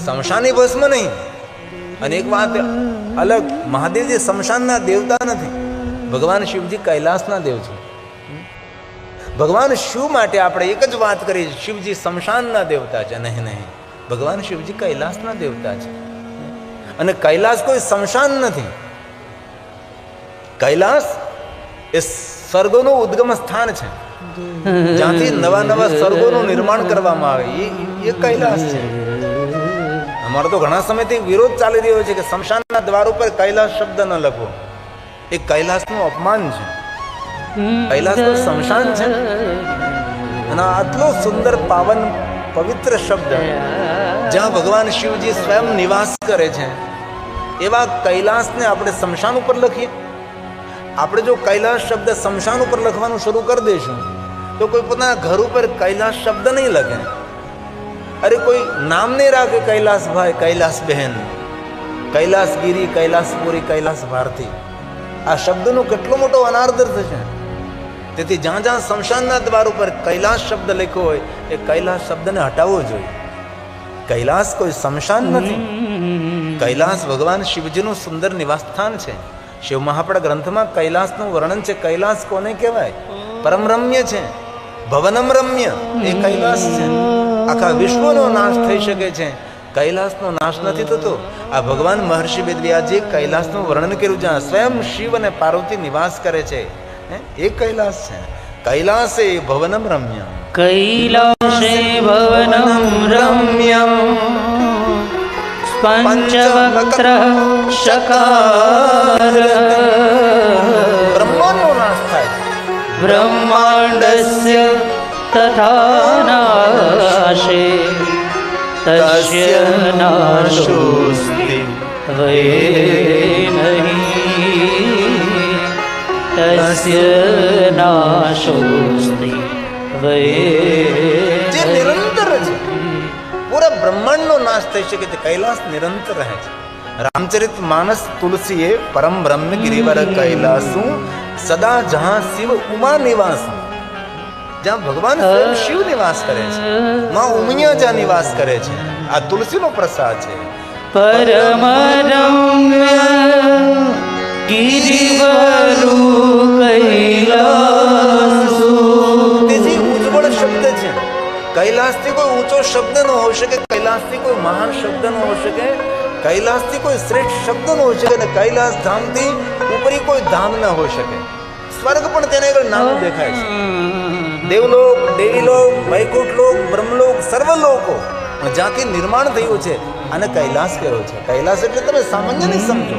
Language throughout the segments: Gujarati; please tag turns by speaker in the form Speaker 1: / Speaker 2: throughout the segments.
Speaker 1: સ્મશાની ભસ્મ નહીં. અને એક વાત અલગ, મહાદેવજી સ્મશાનના દેવતા નથી, ભગવાન શિવજી કૈલાસના દેવ છે. ભગવાન શિવ માટે આપણે એક જ વાત કરી, શિવજી સ્મશાનના દેવતા છે. નહીં નહીં, ભગવાન શિવજી કૈલાસના દેવતા છે. અને કૈલાસ કોઈ સ્મશાન નથી. કૈલાસ એ સ્વર્ગોનું ઉદ્ગમ સ્થાન છે, જ્યાંથી નવા નવા સ્વર્ગોનું નિર્માણ કરવામાં આવે, એ કૈલાસ છે. અમારો તો ઘણા સમયથી વિરોધ ચાલી રહ્યો છે કે સ્મશાનના દ્વાર ઉપર કૈલાસ શબ્દ ન લખવો. એ કૈલાસનું અપમાન છે. કૈલાસ તો સ્મશાન છે. અને આટલો સુંદર પાવન પવિત્ર શબ્દ જ્યાં ભગવાન શિવજી સ્વયં નિવાસ કરે છે, એવા કૈલાસને આપણે સ્મશાન ઉપર લખીએ. આપણે જો કૈલાસ શબ્દ સ્મશાન ઉપર લખવાનું શરૂ કરી દઈશું તો કોઈ પોતાના ઘર ઉપર કૈલાસ શબ્દ નહીં લખે. અરે કોઈ નામ નહીં રાખે, કૈલાસભાઈ, કૈલાસ બહેન, કૈલાસગીરી, કૈલાસપુરી, કૈલાસ ભારતી. આ શબ્દનો કેટલો મોટો અનાદર થશે. તેથી જ્યાં જ્યાં સ્મશાનના દ્વાર ઉપર કૈલાસ શબ્દ લખ્યો હોય એ કૈલાસ શબ્દને હટાવવો જોઈએ. કૈલાસ કોઈ સ્મશાન નથી. કૈલાસ ભગવાન શિવજીનું સુંદર નિવાસ સ્થાન છે. શિવ મહાપડ ગ્રંથમાં કૈલાસનું વર્ણન છે. કૈલાસ કોને કહેવાય? પરમ રમ્ય છે, ભવનમ રમ્ય, એ કૈલાસ છે. આખા વિશ્વનો નાશ થઈ શકે છે, કૈલાસનો નાશ નથી થતો. આ ભગવાન મહર્ષિ વેદવ્યાસજીએ કૈલાસનું વર્ણન કર્યું, જ્યાં સ્વયં શિવ અને પાર્વતી નિવાસ કરે છે, એ કૈલાસ છે. કૈલાસે ભવનમ રમ્ય,
Speaker 2: કૈલાસે ભવનમ રમ્યમ પંચવક્ત્ર શકાર.
Speaker 1: બ્રહ્માંડનો નાશ થાય,
Speaker 2: બ્રહ્માંડસ્ય તથા નાશે તસ્ય નાશોસ્તિ વૈ નહીં, તસ્ય નાશોસ્તિ વૈ.
Speaker 1: જે નિરંતર છે, પૂરા બ્રહ્માંડનો નાશ થઈ શકે છે. કૈલાસ નિરંતર રહે છે. રામચરિત માનસ તુલસીએ પરમ બ્રહ્મ ગિરિવર કૈલાસુ સદા જહાં શિવ ઉમા નિવાસ. જ્યાં ભગવાન સ્વયં શિવ નિવાસ કરે છે, માં ઉમિયા જ્યાં નિવાસ કરે છે, આ તુલસીનો પ્રસાદ છે.
Speaker 2: પરમ રમ્ય ગિરિવરુ કૈલાસુ.
Speaker 1: તેથી ઉજ્જવળ શબ્દ છે. કૈલાસથી કોઈ ઊંચો શબ્દ ન હોઈ શકે, કૈલાસથી કોઈ મહાન શબ્દ ન હોઈ શકે, કૈલાસથી કોઈ શ્રેષ્ઠ શબ્દ ન હોઈ શકે, અને કૈલાસ ધામથી ઉપરી કોઈ ધામ ન હોઈ શકે. સ્વર્ગ પણ તેને આગળ નાનું દેખાય છે. દેવલોક, દેવીલોક, વૈકુંઠ લોક, બ્રહ્મલોક, સર્વલોકો જ્યાંથી નિર્માણ થયું છે, આને કૈલાસ કહેવાય છે. કૈલાસ એટલે તમે સામાન્ય નહીં સમજો.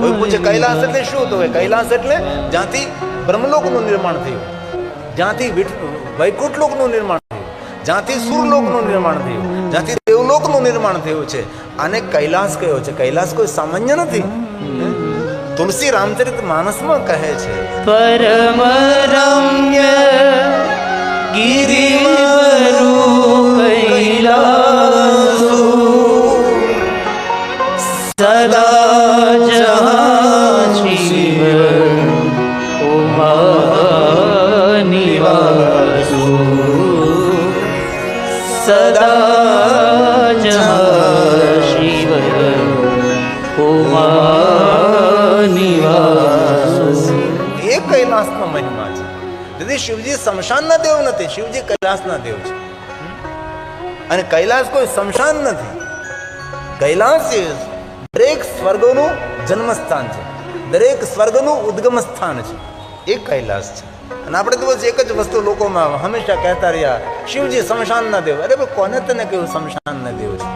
Speaker 1: કોઈ પૂછે કૈલાસ એટલે શું, તો કૈલાસ એટલે જ્યાંથી બ્રહ્મલોકનું નિર્માણ થયું, જ્યાંથી વૈકુંઠ લોકનું નિર્માણ થયું, જ્યાંથી સુરલોકનું નિર્માણ થયું, જ્યાંથી દેવલોકનું નિર્માણ થયું છે, આને કૈલાસ કહેવાય છે. કૈલાસ કોઈ સામાન્ય નથી. તુલસી રામચરિત માનસમાં કહે છે,
Speaker 2: પરમ રમ્ય ગિરિવરુ કૈલાસુ સદા જહાં શિવ ઉમા નિવાસુ. સદા જહાં શિવ ઉમા નિવાસુ.
Speaker 1: એ કૈલાસનો મહિમા છે. તેથી શિવજી સ્મશાનના દેવ નથી, શિવજી કૈલાસના દેવ છે. અને કૈલાસ કોઈ સ્મશાન નથી. કૈલાસ એ દરેક સ્વર્ગોનું જન્મસ્થાન છે, દરેક સ્વર્ગનું ઉદ્ગમ સ્થાન છે, એ કૈલાસ છે. અને આપણે તો એક જ વસ્તુ લોકોમાં હંમેશા કહેતા રહ્યા, શિવજી સ્મશાનના દેવ. અરે ભાઈ, કોને તને કહ્યું સ્મશાનના દેવ છે?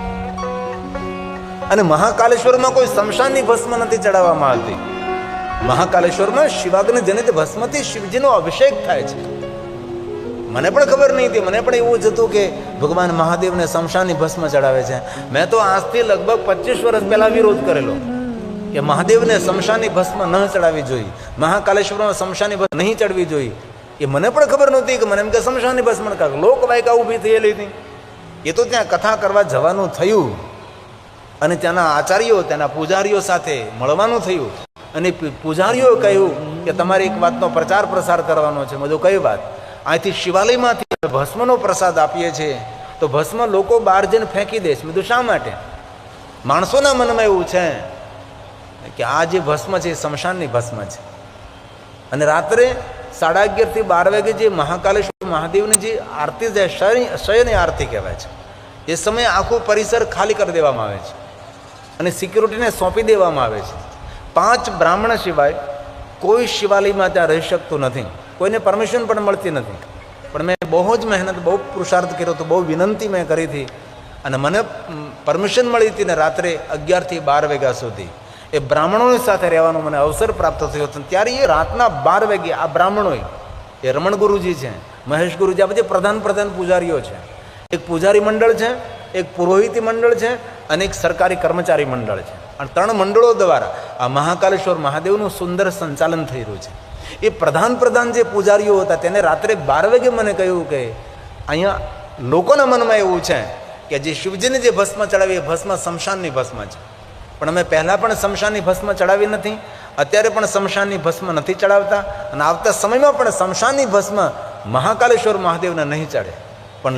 Speaker 1: અને મહાકાલેશ્વરમાં કોઈ સ્મશાનની ભસ્મ નથી ચડાવવામાં આવતી. મહાકાલેશ્વરમાં શિવાગ્નિ જનિત ભસ્મથી શિવજીનો અભિષેક થાય છે. મને પણ ખબર નહીં હતી. મને પણ એવું જ હતું કે ભગવાન મહાદેવને સ્મશાનની ભસ્મ ચડાવે છે. મેં તો આજથી લગભગ 25 વર્ષ પહેલા વિરોધ કરેલો કે મહાદેવને સ્મશાનની ભસ્મ ન ચડાવવી જોઈએ, મહાકાલેશ્વરમાં સ્મશાનની ભસ્મ નહીં ચડવી જોઈએ. એ મને પણ ખબર નહોતી કે મને એમ કે સ્મશાનની ભસ્મ લોકવાયકા ઊભી થયેલી હતી. એ તો ત્યાં કથા કરવા જવાનું થયું અને ત્યાંના આચાર્યો, ત્યાંના પૂજારીઓ સાથે મળવાનું થયું. અને પૂજારીઓ કહ્યું કે તમારે એક વાતનો પ્રચાર પ્રસાર કરવાનો છે. બધું કઈ વાત? અહીંથી શિવાલયમાંથી ભસ્મનો પ્રસાદ આપીએ છીએ તો ભસ્મ લોકો બહાર જઈને ફેંકી દે છે. બધું શા માટે? માણસોના મનમાં એવું છે કે આ જે ભસ્મ છે એ સ્મશાનની ભસ્મ છે. અને રાત્રે 11:30 થી 12 વાગે જે મહાકાલેશ્વર મહાદેવની જે આરતી જાય, શયની આરતી કહેવાય છે, એ સમયે આખું પરિસર ખાલી કરી દેવામાં આવે છે અને સિક્યુરિટીને સોંપી દેવામાં આવે છે. 5 બ્રાહ્મણ સિવાય કોઈ શિવાલયમાં ત્યાં રહી શકતું નથી. કોઈને પરમિશન પણ મળતી નથી. પણ મેં બહુ જ મહેનત, બહુ પુરુષાર્થ કર્યો હતો, બહુ વિનંતી મેં કરી હતી અને મને પરમિશન મળી હતી. ને રાત્રે 11 થી 12 વાગ્યા સુધી એ બ્રાહ્મણોની સાથે રહેવાનો મને અવસર પ્રાપ્ત થયો હતો. ત્યારે એ રાતના 12 વાગે આ બ્રાહ્મણોએ, એ રમણ ગુરુજી છે, મહેશ ગુરુજી, આ બધી પ્રધાન પૂજારીઓ છે. એક પૂજારી મંડળ છે, એક પુરોહિતી મંડળ છે અને એક સરકારી કર્મચારી મંડળ છે. અને 3 મંડળો દ્વારા આ મહાકાલેશ્વર મહાદેવનું સુંદર સંચાલન થઈ રહ્યું છે. એ પ્રધાન જે પૂજારીઓ હતા તેને રાત્રે 12 વાગે મને કહ્યું કે અહીંયા લોકોના મનમાં એવું છે કે જે શિવજીને જે ભસ્મ ચડાવી એ ભસ્મ સ્મશાનની ભસ્મ છે. પણ અમે પહેલાં પણ સ્મશાનની ભસ્મ ચડાવી નથી, અત્યારે પણ સ્મશાનની ભસ્મ નથી ચડાવતા અને આવતા સમયમાં પણ સ્મશાનની ભસ્મ મહાકાલેશ્વર મહાદેવને નહીં ચડે. પણ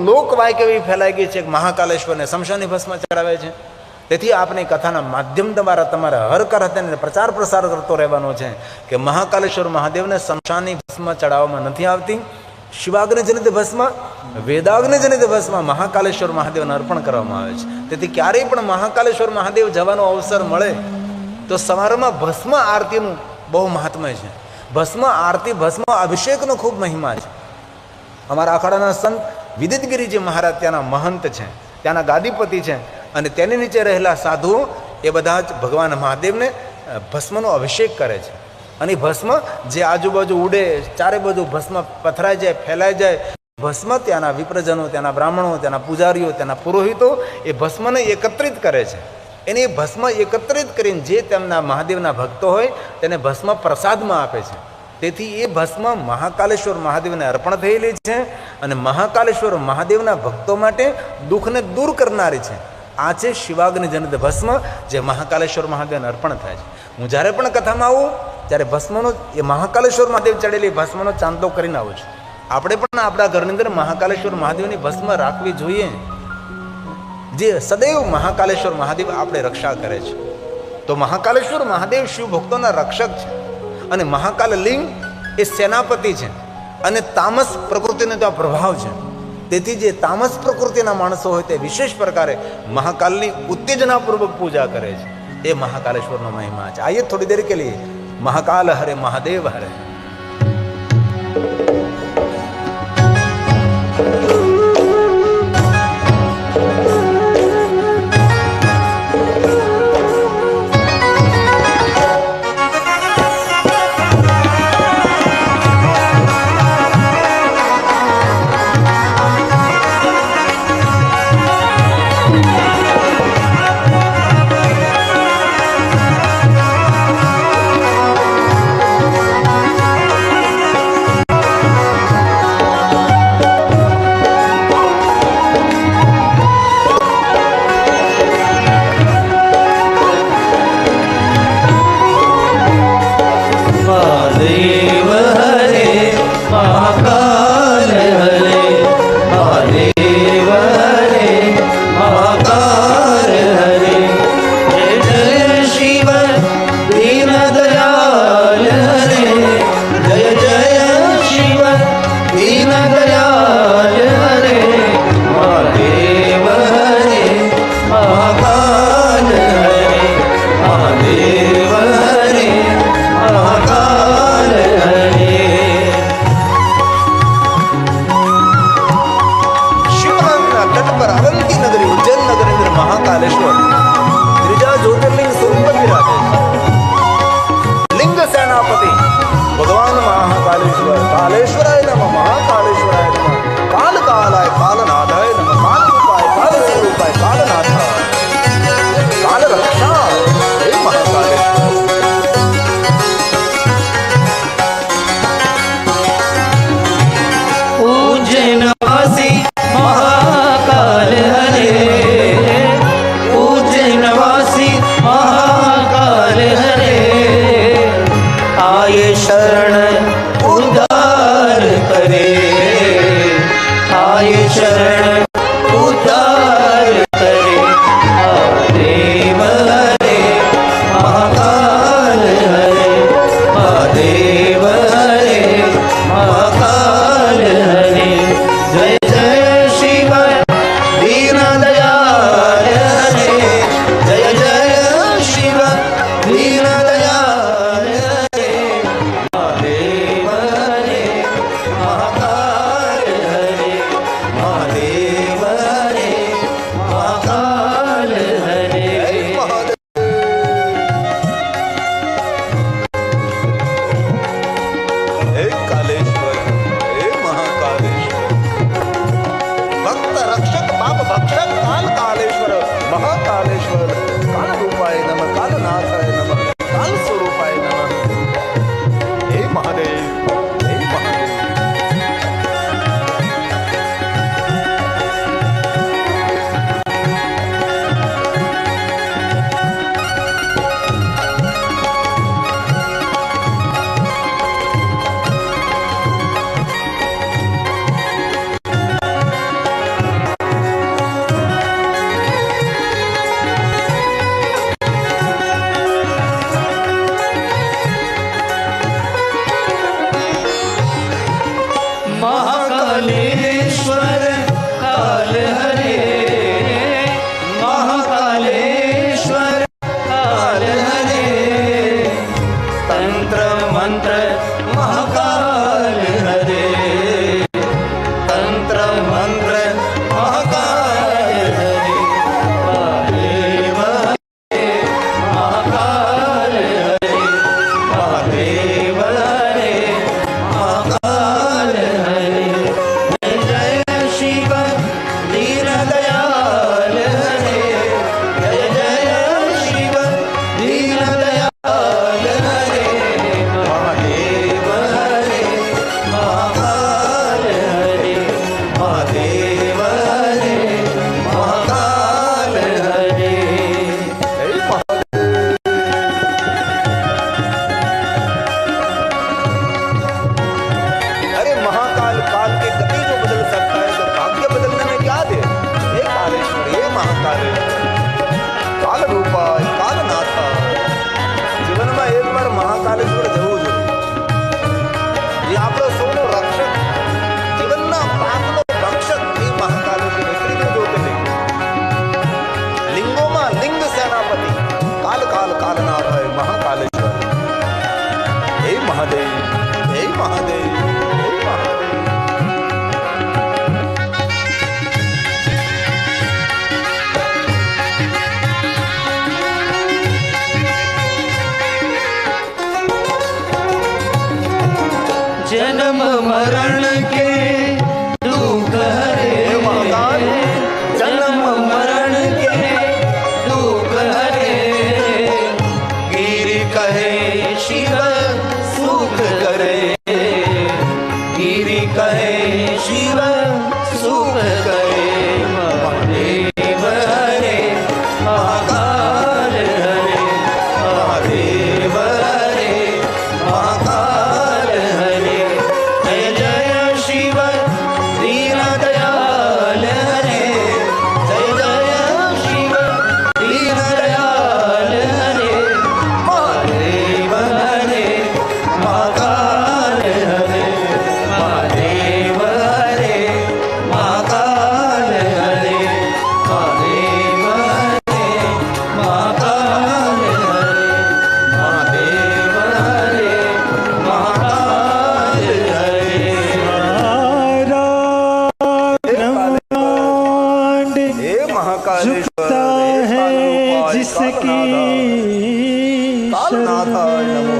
Speaker 1: લોકવાયક એવી ફેલાઈ ગઈ છે કે મહાકાલેશ્વરને સ્મશાનની ભસ્મ ચડાવે છે. તેથી આપણી કથાના માધ્યમ દ્વારા તમારે હર કરતે પ્રચાર પ્રસાર કરતો રહેવાનો છે કે મહાકાલેશ્વર મહાદેવને સ્મશાનની ભસ્મ ચડાવવામાં નથી આવતી. શિવાગ્નિજનિત ભસ્મ, વેદાગ્નિજનિત ભસ્મ મહાકાલેશ્વર મહાદેવને અર્પણ કરવામાં આવે છે. તેથી ક્યારેય પણ મહાકાલેશ્વર મહાદેવ જવાનો અવસર મળે તો સવારમાં ભસ્મ આરતીનું બહુ મહાત્મ્ય છે. ભસ્મ આરતી, ભસ્મ અભિષેકનો ખૂબ મહિમા છે. અમારા અખાડાના સંત વિદિતગીરીજી મહારાજ ત્યાંના મહંત છે, ત્યાંના ગાદીપતિ છે અને તેની નીચે રહેલા સાધુઓ એ બધા જ ભગવાન મહાદેવને ભસ્મનો અભિષેક કરે છે. અને ભસ્મ જે આજુબાજુ ઉડે, ચારે બાજુ ભસ્મ પથરાઈ જાય, ફેલાઈ જાય, ભસ્મ ત્યાંના વિપ્રજનો, ત્યાંના બ્રાહ્મણો, ત્યાંના પૂજારીઓ, ત્યાંના પુરોહિતો એ ભસ્મને એકત્રિત કરે છે. એને ભસ્મ એકત્રિત કરીને જે તેમના મહાદેવના ભક્તો હોય તેને ભસ્મ પ્રસાદમાં આપે છે. તેથી એ ભસ્મ મહાકાલેશ્વર મહાદેવને અર્પણ થયેલી છે અને મહાકાલેશ્વર મહાદેવના ભક્તો માટે દુઃખને દૂર કરનારી છે. આ છે શિવાગ્નિજનિત ભસ્મ જે મહાકાલેશ્વર મહાદેવને અર્પણ થાય છે. હું જ્યારે પણ કથામાં આવું ત્યારે ભસ્મનો, એ મહાકાલેશ્વર મહાદેવ ચડેલી ભસ્મનો ચાંદલો કરીને આવું છું. આપણે પણ આપણા ઘરની અંદર મહાકાલેશ્વર મહાદેવની ભસ્મ રાખવી જોઈએ. જે સદૈવ મહાકાલેશ્વર મહાદેવ આપણે રક્ષા કરે છે. તો મહાકાલેશ્વર મહાદેવ શિવ ભક્તોના રક્ષક છે અને મહાકાલ લિંગ એ સેનાપતિ છે અને તામસ પ્રકૃતિનો તો પ્રભાવ છે. તેથી જે તામસ પ્રકૃતિના માણસો હોય તે વિશેષ પ્રકારે મહાકાલની ઉત્તેજનાપૂર્વક પૂજા કરે છે. એ મહાકાલેશ્વરનો મહિમા છે. આइए थोड़ी देर के लिए महाकाल हरे महादेव हरे. મહાકાલે કાલ રૂપાય કાલ નાથા. જીવનમાં એકવાર મહાકાલેશ્વર જવું જોઈએ. એ આપણો સૌનો રક્ષક, જીવનના પાપનો રક્ષક એ મહાકાલેશ્વર. ત્રીજું જ્યોતિર્લિંગ, લિંગોમાં લિંગ સેનાપતિ કાલ કાલ કાલનાથ હોય મહાકાલેશ્વર. હે મહાદેવ, હે મહાદેવ, હે મહાદેવ.
Speaker 2: जन्म मरण के दुख हरे
Speaker 1: महाकाल.
Speaker 2: जन्म मरण के दुख हरे गिरि कहे शिव सुख करे गिरि कहे शिव सुख करे महादेव हरे महाकाल हरे महादेव हरे महाकाल हरे जय जय शिव दीन दयाल हरे जय जय शिव दीन दयाल हरे महादेव हरे महाकाल हरे महादेव हरे महाकाल हरे महादेव हरे महाकाल हरे महादेव हरे महाकाल हरे
Speaker 3: ब्रह्मांड
Speaker 1: हे महाकालेश्वर,
Speaker 3: झुकता
Speaker 1: हे
Speaker 3: है
Speaker 1: कालरूपाय
Speaker 3: जिसकी
Speaker 1: कालनाथाय नमो.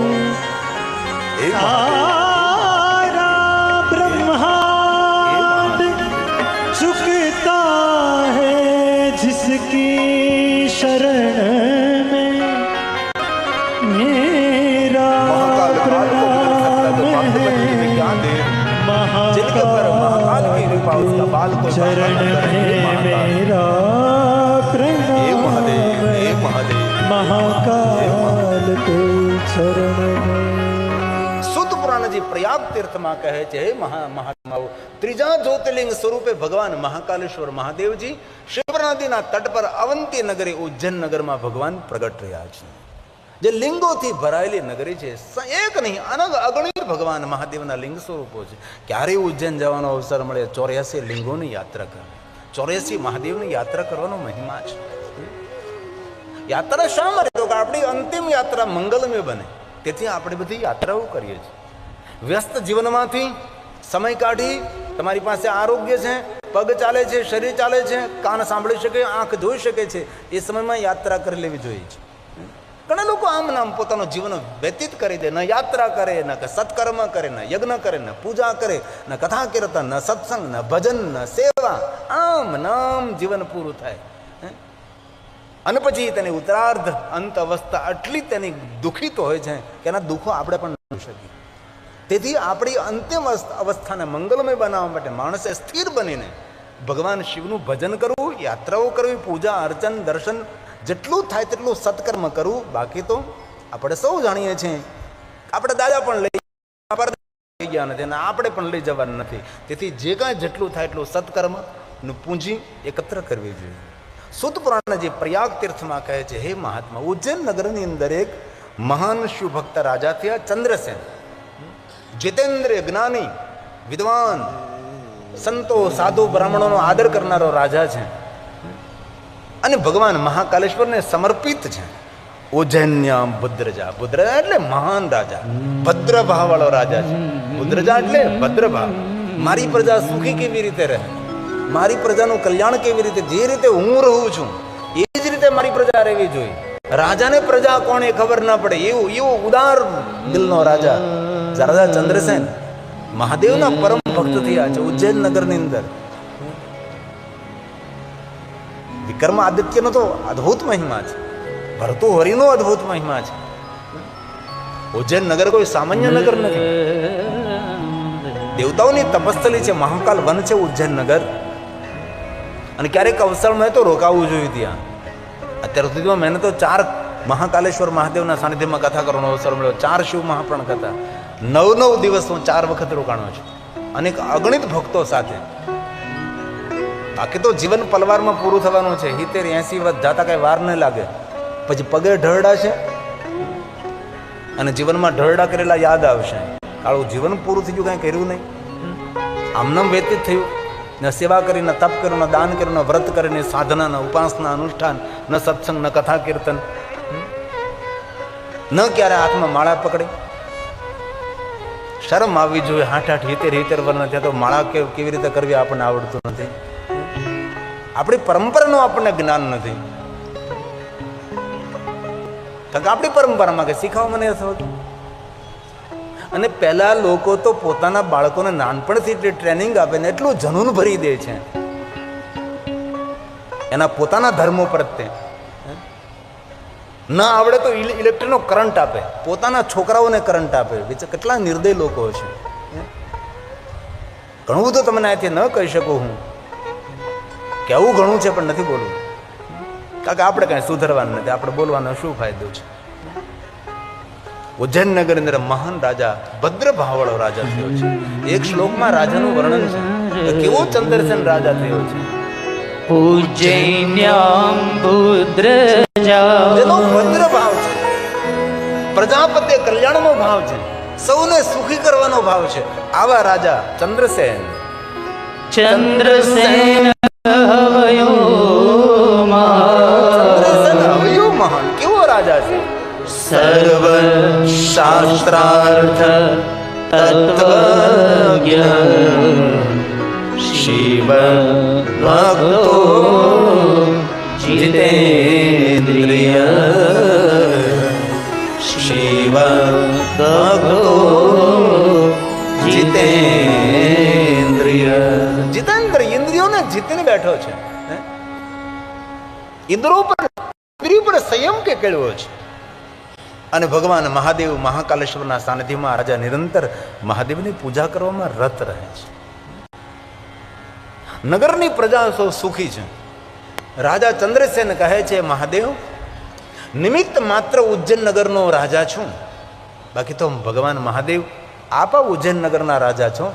Speaker 1: हे महादेव,
Speaker 3: सारा ब्रह्मांड झुकता है जिसकी शरण में मेरा
Speaker 1: महाकाल काल को
Speaker 3: प्रणाम
Speaker 1: भक्त बंधु में ज्ञान दे. जिनके ऊपर महाकाल की कृपा, उसका बाल को
Speaker 3: चरण में मेरा
Speaker 1: हे महादेव, हे
Speaker 3: प्रणाम
Speaker 1: महादेव.
Speaker 3: महाकाल के चरण में.
Speaker 1: શુદ્ધ પુરાણજી પ્રયાગ તીર્થમાં કહે છે, હે મહાત્માઓ, ત્રીજા જ્યોતિર્લિંગ સ્વરૂપે ભગવાન મહાકાલેશ્વર મહાદેવજી શિવરા નદીના તટ પર અવંતી નગરી ઉજ્જૈન નગરમાં ભગવાન પ્રગટ રહ્યા છે. જે લિંગોથી ભરાયેલી નગરી છે, એક નહીં અનગ અગણિત ભગવાન મહાદેવના લિંગ સ્વરૂપો છે. ક્યારેય ઉજ્જૈન જવાનો અવસર મળે, 84 લિંગોની યાત્રા કરે, 84 મહાદેવની યાત્રા કરવાનો મહિમા છે. યાત્રા શા માટે? તો કે આપણી અંતિમ યાત્રા મંગલમય બને, તેથી આપણે બધી યાત્રાઓ કરીએ છીએ. વ્યસ્ત જીવનમાંથી સમય કાઢી, તમારી પાસે આરોગ્ય છે, પગ ચાલે છે, શરીર ચાલે છે, કાન સાંભળી શકે, આંખ જોઈ શકે છે, એ સમયમાં યાત્રા કરી લેવી જોઈએ છે. ઘણા લોકો આમ નામ પોતાનું જીવન વ્યતીત કરી દે, ન યાત્રા કરે, ન સત્કર્મ કરે, ન યજ્ઞ કરે, ન પૂજા કરે, ન કથા કીર્તન, ન સત્સંગ, ન ભજન, ન સેવા, આમ નામ જીવન પૂરું થાય. અને પછી તેની ઉત્તરાર્ધ અંત અવસ્થા આટલી તેની દુઃખિત હોય છે કે એના દુઃખો આપણે પણ ન શકીએ. તેથી આપણી અંતિમ અવસ્થાને મંગલમય બનાવવા માટે માણસે સ્થિર બનીને ભગવાન શિવનું ભજન કરવું, યાત્રાઓ કરવી, પૂજા અર્ચન દર્શન જેટલું થાય તેટલું સત્કર્મ કરવું. બાકી તો આપણે સૌ જાણીએ છીએ, આપણે દાદા પણ લઈ ગયા નથી અને આપણે પણ લઈ જવાના નથી. તેથી જે કાંઈ જેટલું થાય એટલું સત્કર્મનું પૂંજી એકત્ર કરવી જોઈએ. શુદ્ધ પુરાણ જે પ્રયાગ તીર્થમાં કહે છે, હે મહાત્મા, ઉજ્જૈન નગરની અંદર એક મહાન શિવ ભક્ત રાજા થયા, ચંદ્રસેન. જીતેન્દ્રિય, જ્ઞાની, વિદ્વાન, સંતો, સાધુ, બ્રાહ્મણોનો આદર કરનારો રાજા છે અને ભગવાન મહાકાલેશ્વરને સમર્પિત છે. ઉજ્જૈન્યામ ભદ્રજા, ભદ્રજા એટલે મહાન રાજા, ભદ્રભાવ વાળો રાજા છે. ભદ્રજા એટલે ભદ્રભાવ. મારી પ્રજા સુખી કેવી રીતે રહે, મારી પ્રજાનું કલ્યાણ કેવી રીતે, જે રીતે હું રહું છું એ જ રીતે મારી પ્રજા રહેવી જોઈએ. રાજાને પ્રજા કોણ એ ખબર ના પડે, એવો ઉદાર દિલનો રાજા રાજા ચંદ્રસેન મહાદેવના પરમ ભક્ત થયા છે ઉજ્જૈન નગરની અંદર. વિક્રમાદિત્યનો તો અદ્ભુત મહિમા છે, ભર્તૃહરિનો અદ્ભુત મહિમા છે. ઉજ્જૈન નગર કોઈ સામાન્ય નગર નથી, દેવતાઓની તપસ્થલી છે, મહાકાલ વન છે ઉજ્જૈન નગર. અને ક્યારેક અવસર મળે તો રોકાવું જોઈએ ત્યાં. અત્યાર સુધીમાં મેં તો 4 મહાકાલેશ્વર મહાદેવના સાનિધ્યમાં કથા કરવાનો અવસર મળ્યો, 4 શિવ મહાપ્રાણ કથા, 9 દિવસ હું 4 વખત રોકાણો છું અનેક અગણિત ભક્તો સાથે. બાકી તો જીવન પલવારમાં પૂરું થવાનું છે. 70-80 વર્ષ જાતા કઈ વાર ન લાગે. પછી પગે ઢળડા છે અને જીવનમાં ઢળડા કરેલા યાદ આવશે. કાળું જીવન પૂરું થઈ ગયું, કઈ કર્યું નહીં, આમનામ વ્યતીત થયું. ન સેવા કરી, ન તપ કર્યું, ન દાન કર્યું, ન વ્રત કરીને, સાધના, ન ઉપાસના, અનુષ્ઠાન, ન સત્સંગ, ન કથા કીર્તન, ન ક્યારે હાથમાં માળા પકડી. શરમ આવવી જોઈએ. 68 વર્ષ ત્યાં તો માળા કેવી રીતે કરવી આપણને આવડતું નથી. આપણી પરંપરાનું આપણને જ્ઞાન નથી. કારણ કે આપણી પરંપરામાં કે શીખવામાં નથી થતું. અને પહેલા લોકો તો પોતાના બાળકોને નાનપણથી એટલી ટ્રેનિંગ આપે ને એટલું જનૂન ભરી દે છે એના પોતાના ધર્મો પ્રત્યે. ના આવડે તો ઇલેક્ટ્રિકનો કરંટ આપે, પોતાના છોકરાઓને કરંટ આપે. કેટલા નિર્દય લોકો છે. ઘણું તો તમને અહીંથી ન કહી શકું હું, કેવું ઘણું છે પણ નથી બોલવું. કારણ કે આપણે કઈ સુધરવાનું નથી, આપણે બોલવાનો શું ફાયદો છે. ઉજ્જૈન નગર અંદર મહાન રાજા ભદ્ર ભાવળો રાજા થયો છે. એક શ્લોકમાં રાજાનું વર્ણન છે કે કેવો ચંદ્રસેન રાજા થયો છે.
Speaker 2: ઉજ્જૈન્યામ
Speaker 1: જેનો ભદ્ર ભાવ છે, પ્રજાપતિ કલ્યાણનો ભાવ છે, સૌને સુખી કરવાનો ભાવ છે. આવા રાજા ચંદ્રસેન.
Speaker 2: ચંદ્રસેન હવયો
Speaker 1: મહાન કેવો રાજા છે.
Speaker 2: સર્વ શાસ્ત્રાર્થ તત્વજ્ઞ શિવ ભક્તો જીતેન્દ્રિય શિવ ભક્તો જીતેન્દ્રિય.
Speaker 1: જીતેન્દ્ર ઇન્દ્રિયોને જીતીને બેઠો છે. ઇન્દ્રો પર સંયમ કે કેળવો છે. અને ભગવાન મહાદેવ મહાકાલેશ્વરના સાનિધ્યમાં રાજા નિરંતર મહાદેવની પૂજા કરવામાં રત રહે છે. નગરની પ્રજા સૌ સુખી છે. રાજા ચંદ્રસેન કહે છે, મહાદેવ નિમિત્ત માત્ર ઉજ્જૈન નગરનો રાજા છું, બાકી તો ભગવાન મહાદેવ આપ ઉજ્જૈન નગરના રાજા છો.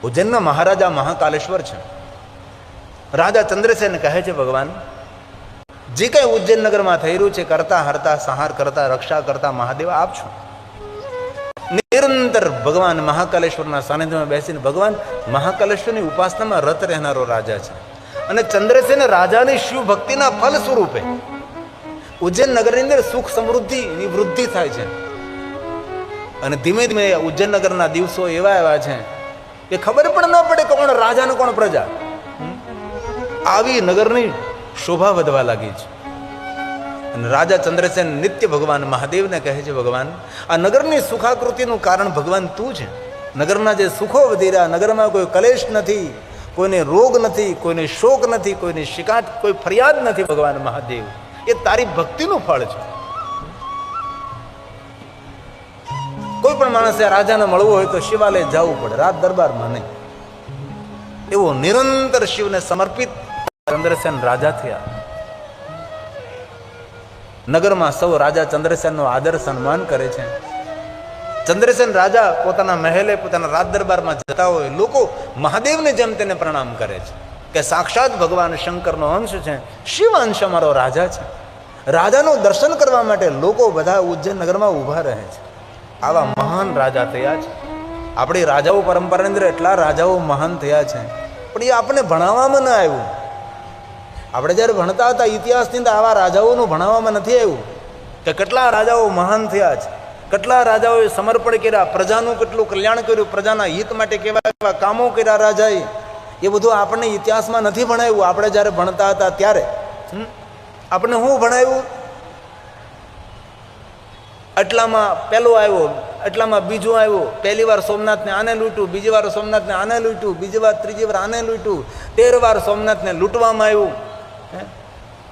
Speaker 1: ઉજ્જૈનના મહારાજા મહાકાલેશ્વર છે. રાજા ચંદ્રસેન કહે છે, ભગવાન જે કઈ ઉજ્જૈન નગરમાં થઈ રહ્યું છે, કરતા હરતા સંહાર કરતા રક્ષા કરતા મહાદેવ આપ છો. નિરંતર ભગવાન મહાકાલેશ્વરના સાનિધ્યમાં બેસીને ભગવાન મહાકાલેશ્વરની ઉપાસનામાં રત રહેનારો રાજા છે. અને ચંદ્રસેન રાજાની શિવ ભક્તિના ફલ સ્વરૂપે ઉજ્જૈન નગરની અંદર સુખ સમૃદ્ધિની વૃદ્ધિ થાય છે. અને ધીમે ધીમે ઉજ્જૈન નગરના દિવસો એવા છે કે ખબર પણ ન પડે કોણ રાજા ને કોણ પ્રજા. આવી નગરની શોભા વધવા લાગી છે. અને રાજા ચંદ્રસેન નિત્ય ભગવાન મહાદેવને કહે છે, ભગવાન આ નગરની સુખાકૃતિનું કારણ ભગવાન તું છે. નગરના જે સુખો વધી રહ્યા, નગરમાં કોઈ કલેશ નથી, કોઈને રોગ નથી, કોઈને શોક નથી, કોઈની શિકાયત, કોઈ ફરિયાદ નથી. ભગવાન મહાદેવ એ તારી ભક્તિનું ફળ છે. કોઈ પણ માણસે રાજાને મળવું હોય તો શિવાલય જવું પડે, રાત દરબારમાં નહીં. એવો નિરંતર શિવને સમર્પિત ચંદ્રસેન રાજા થયા. નગરમાં સૌ રાજા ચંદ્રસેનનો આદર સન્માન કરે છે. ચંદ્રસેન રાજા પોતાના મહેલે પોતાના રાજ દરબારમાં જતા હોય, લોકો મહાદેવને જેમ તેને પ્રણામ કરે છે કે સાક્ષાત ભગવાન શંકરનો અંશ છે, શિવ અંશ અમારો રાજા છે. રાજાનું દર્શન કરવા માટે લોકો બધા ઉજ્જૈન નગરમાં ઊભા રહે છે. આવા મહાન રાજા થયા છે. આપણી રાજાઓ પરંપરાની અંદર એટલા રાજાઓ મહાન થયા છે, પણ એ આપણને ભણાવવામાં ન આવ્યું. આપણે જ્યારે ભણતા હતા ઇતિહાસની અંદર આવા રાજાઓનું ભણાવવામાં નથી આવ્યું કે કેટલા રાજાઓ મહાન થયા છે, કેટલા રાજાઓએ સમર્પણ કર્યા, પ્રજાનું કેટલું કલ્યાણ કર્યું, પ્રજાના હિત માટે કેવા કેવા કામો કર્યા રાજાએ. એ બધું આપણને ઇતિહાસમાં નથી ભણાવ્યું. આપણે જ્યારે ભણતા હતા ત્યારે આપણે શું ભણાવ્યું? એટલામાં પહેલો આવ્યો, એટલામાં બીજો આવ્યો, પહેલી વાર સોમનાથને આને લૂંટ્યું, બીજી વાર સોમનાથને આને લૂંટ્યું, બીજી વાર ત્રીજી વાર આને લૂંટ્યું, 13 વાર સોમનાથને લૂંટવામાં આવ્યું.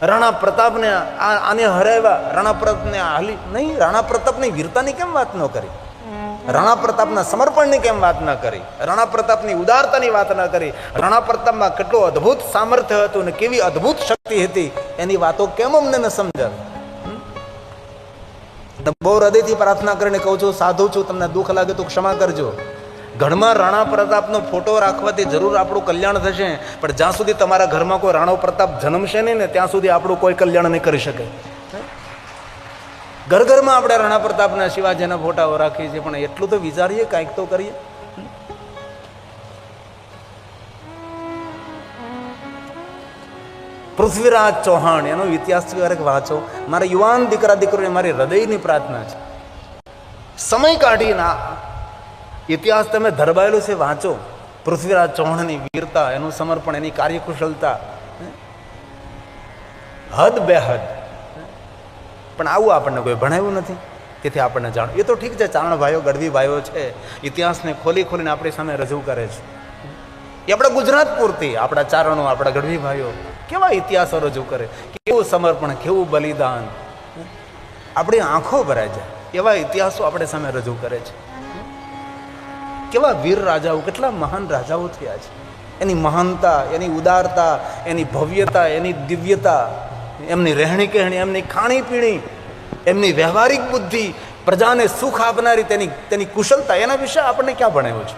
Speaker 1: રાણા પ્રતાપને આને હરાવ્યા, રાણા પ્રતાપને હાલી નહીં. રાણા પ્રતાપની વીરતાની કેમ વાત ન કરી? રાણા પ્રતાપના સમર્પણની કેમ વાત ન કરી? રાણા પ્રતાપની ઉદારતાની વાત ન કરી? રાણા પ્રતાપમાં કેટલું અદ્ભુત સામર્થ્ય હતું ને કેવી અદ્ભુત શક્તિ હતી એની વાતો કેમ અમને ન સમજાવી? બહુ હૃદયથી પ્રાર્થના કરીને કહું છું, સાધુ છું, તમને દુઃખ લાગે તો ક્ષમા કરજો. ઘરમાં રાણા પ્રતાપનો ફોટો રાખવાથી જરૂર આપણું કલ્યાણ થશે, પણ જ્યાં સુધી તમારા ઘરમાં કોઈ રાણો પ્રતાપ જન્મશે નહીં ને ત્યાં સુધી આપણું કોઈ કલ્યાણ નહીં કરી શકે. ઘર ઘરમાં આપણે રાણા પ્રતાપના શિવાજીના ફોટાઓ રાખીએ છીએ, પણ એટલું તો વિચારીએ, કાંઈક તો કરીએ. પૃથ્વીરાજ ચૌહાણ, એનો ઇતિહાસ ક્યારેક વાંચો. મારા યુવાન દીકરા દીકરીઓને મારી હૃદયની પ્રાર્થના છે, સમય કાઢીને ઇતિહાસ તમે ધરબાયેલું છે વાંચો. પૃથ્વીરાજ ચૌહાણની વીરતા, એનું સમર્પણ, એની કાર્યકુશળતા હદ બેહદ. પણ આવું આપણને કોઈ ભણાવ્યું નથી, તેથી આપણને જાણવું. એ તો ઠીક છે, ચારણ ભાઈઓ ગઢવી ભાઈઓ છે, ઇતિહાસને ખોલી ખોલીને આપણી સામે રજૂ કરે છે. એ આપણા ગુજરાત પૂરતી આપણા ચારણો, આપણા ગઢવી ભાઈઓ કેવા ઇતિહાસો રજૂ કરે, કેવું સમર્પણ, કેવું બલિદાન, આપણી આંખો ભરાઈ જાય એવા ઇતિહાસો આપણે સામે રજૂ કરે છે. કેવા વીર રાજાઓ, કેટલા મહાન રાજાઓ થયા છે. એની મહાનતા, એની ઉદારતા, એની ભવ્યતા, એની દિવ્યતા, એમની રહેણી કહેણી, એમની ખાણીપીણી, એમની વ્યવહારિક બુદ્ધિ, પ્રજાને સુખ આપનારી તેની કુશળતા, એના વિશે આપણને ક્યાં ભણાવ્યું છે?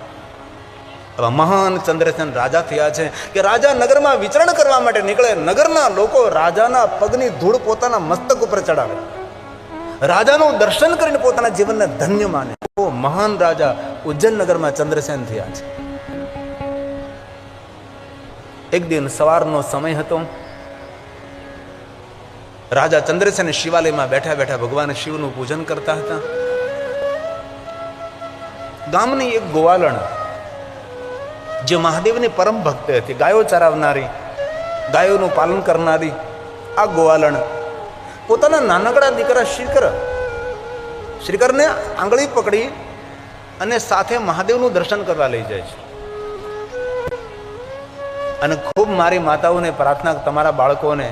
Speaker 1: એવા મહાન ચંદ્રસેન રાજા થયા છે કે રાજા નગરમાં વિચરણ કરવા માટે નીકળે, નગરના લોકો રાજાના પગની ધૂળ પોતાના મસ્તક ઉપર ચડાવે, રાજાનું દર્શન કરીને પોતાના જીવનને ધન્ય માને. ઓ મહાન રાજા ઉજ્જૈન નગરમાં ચંદ્રસેન થયા છે. એક દિન સવારનો સમય હતો. રાજા ચંદ્રસેન શિવાલયમાં બેઠા બેઠા ભગવાન શિવનું પૂજન કરતા હતા. ગામની એક ગોવાલણ, જે મહાદેવની પરમ ભક્ત હતી, ગાયો ચરાવનારી, ગાયોનું પાલન કરનારી, આ ગોવાલણ પોતાના નાનકડા દીકરા શ્રીકરને આંગળી પકડી અને સાથે મહાદેવનું દર્શન કરવા લઈ જાય છે. અને ખૂબ મારી માતાઓને પ્રાર્થના, તમારા બાળકોને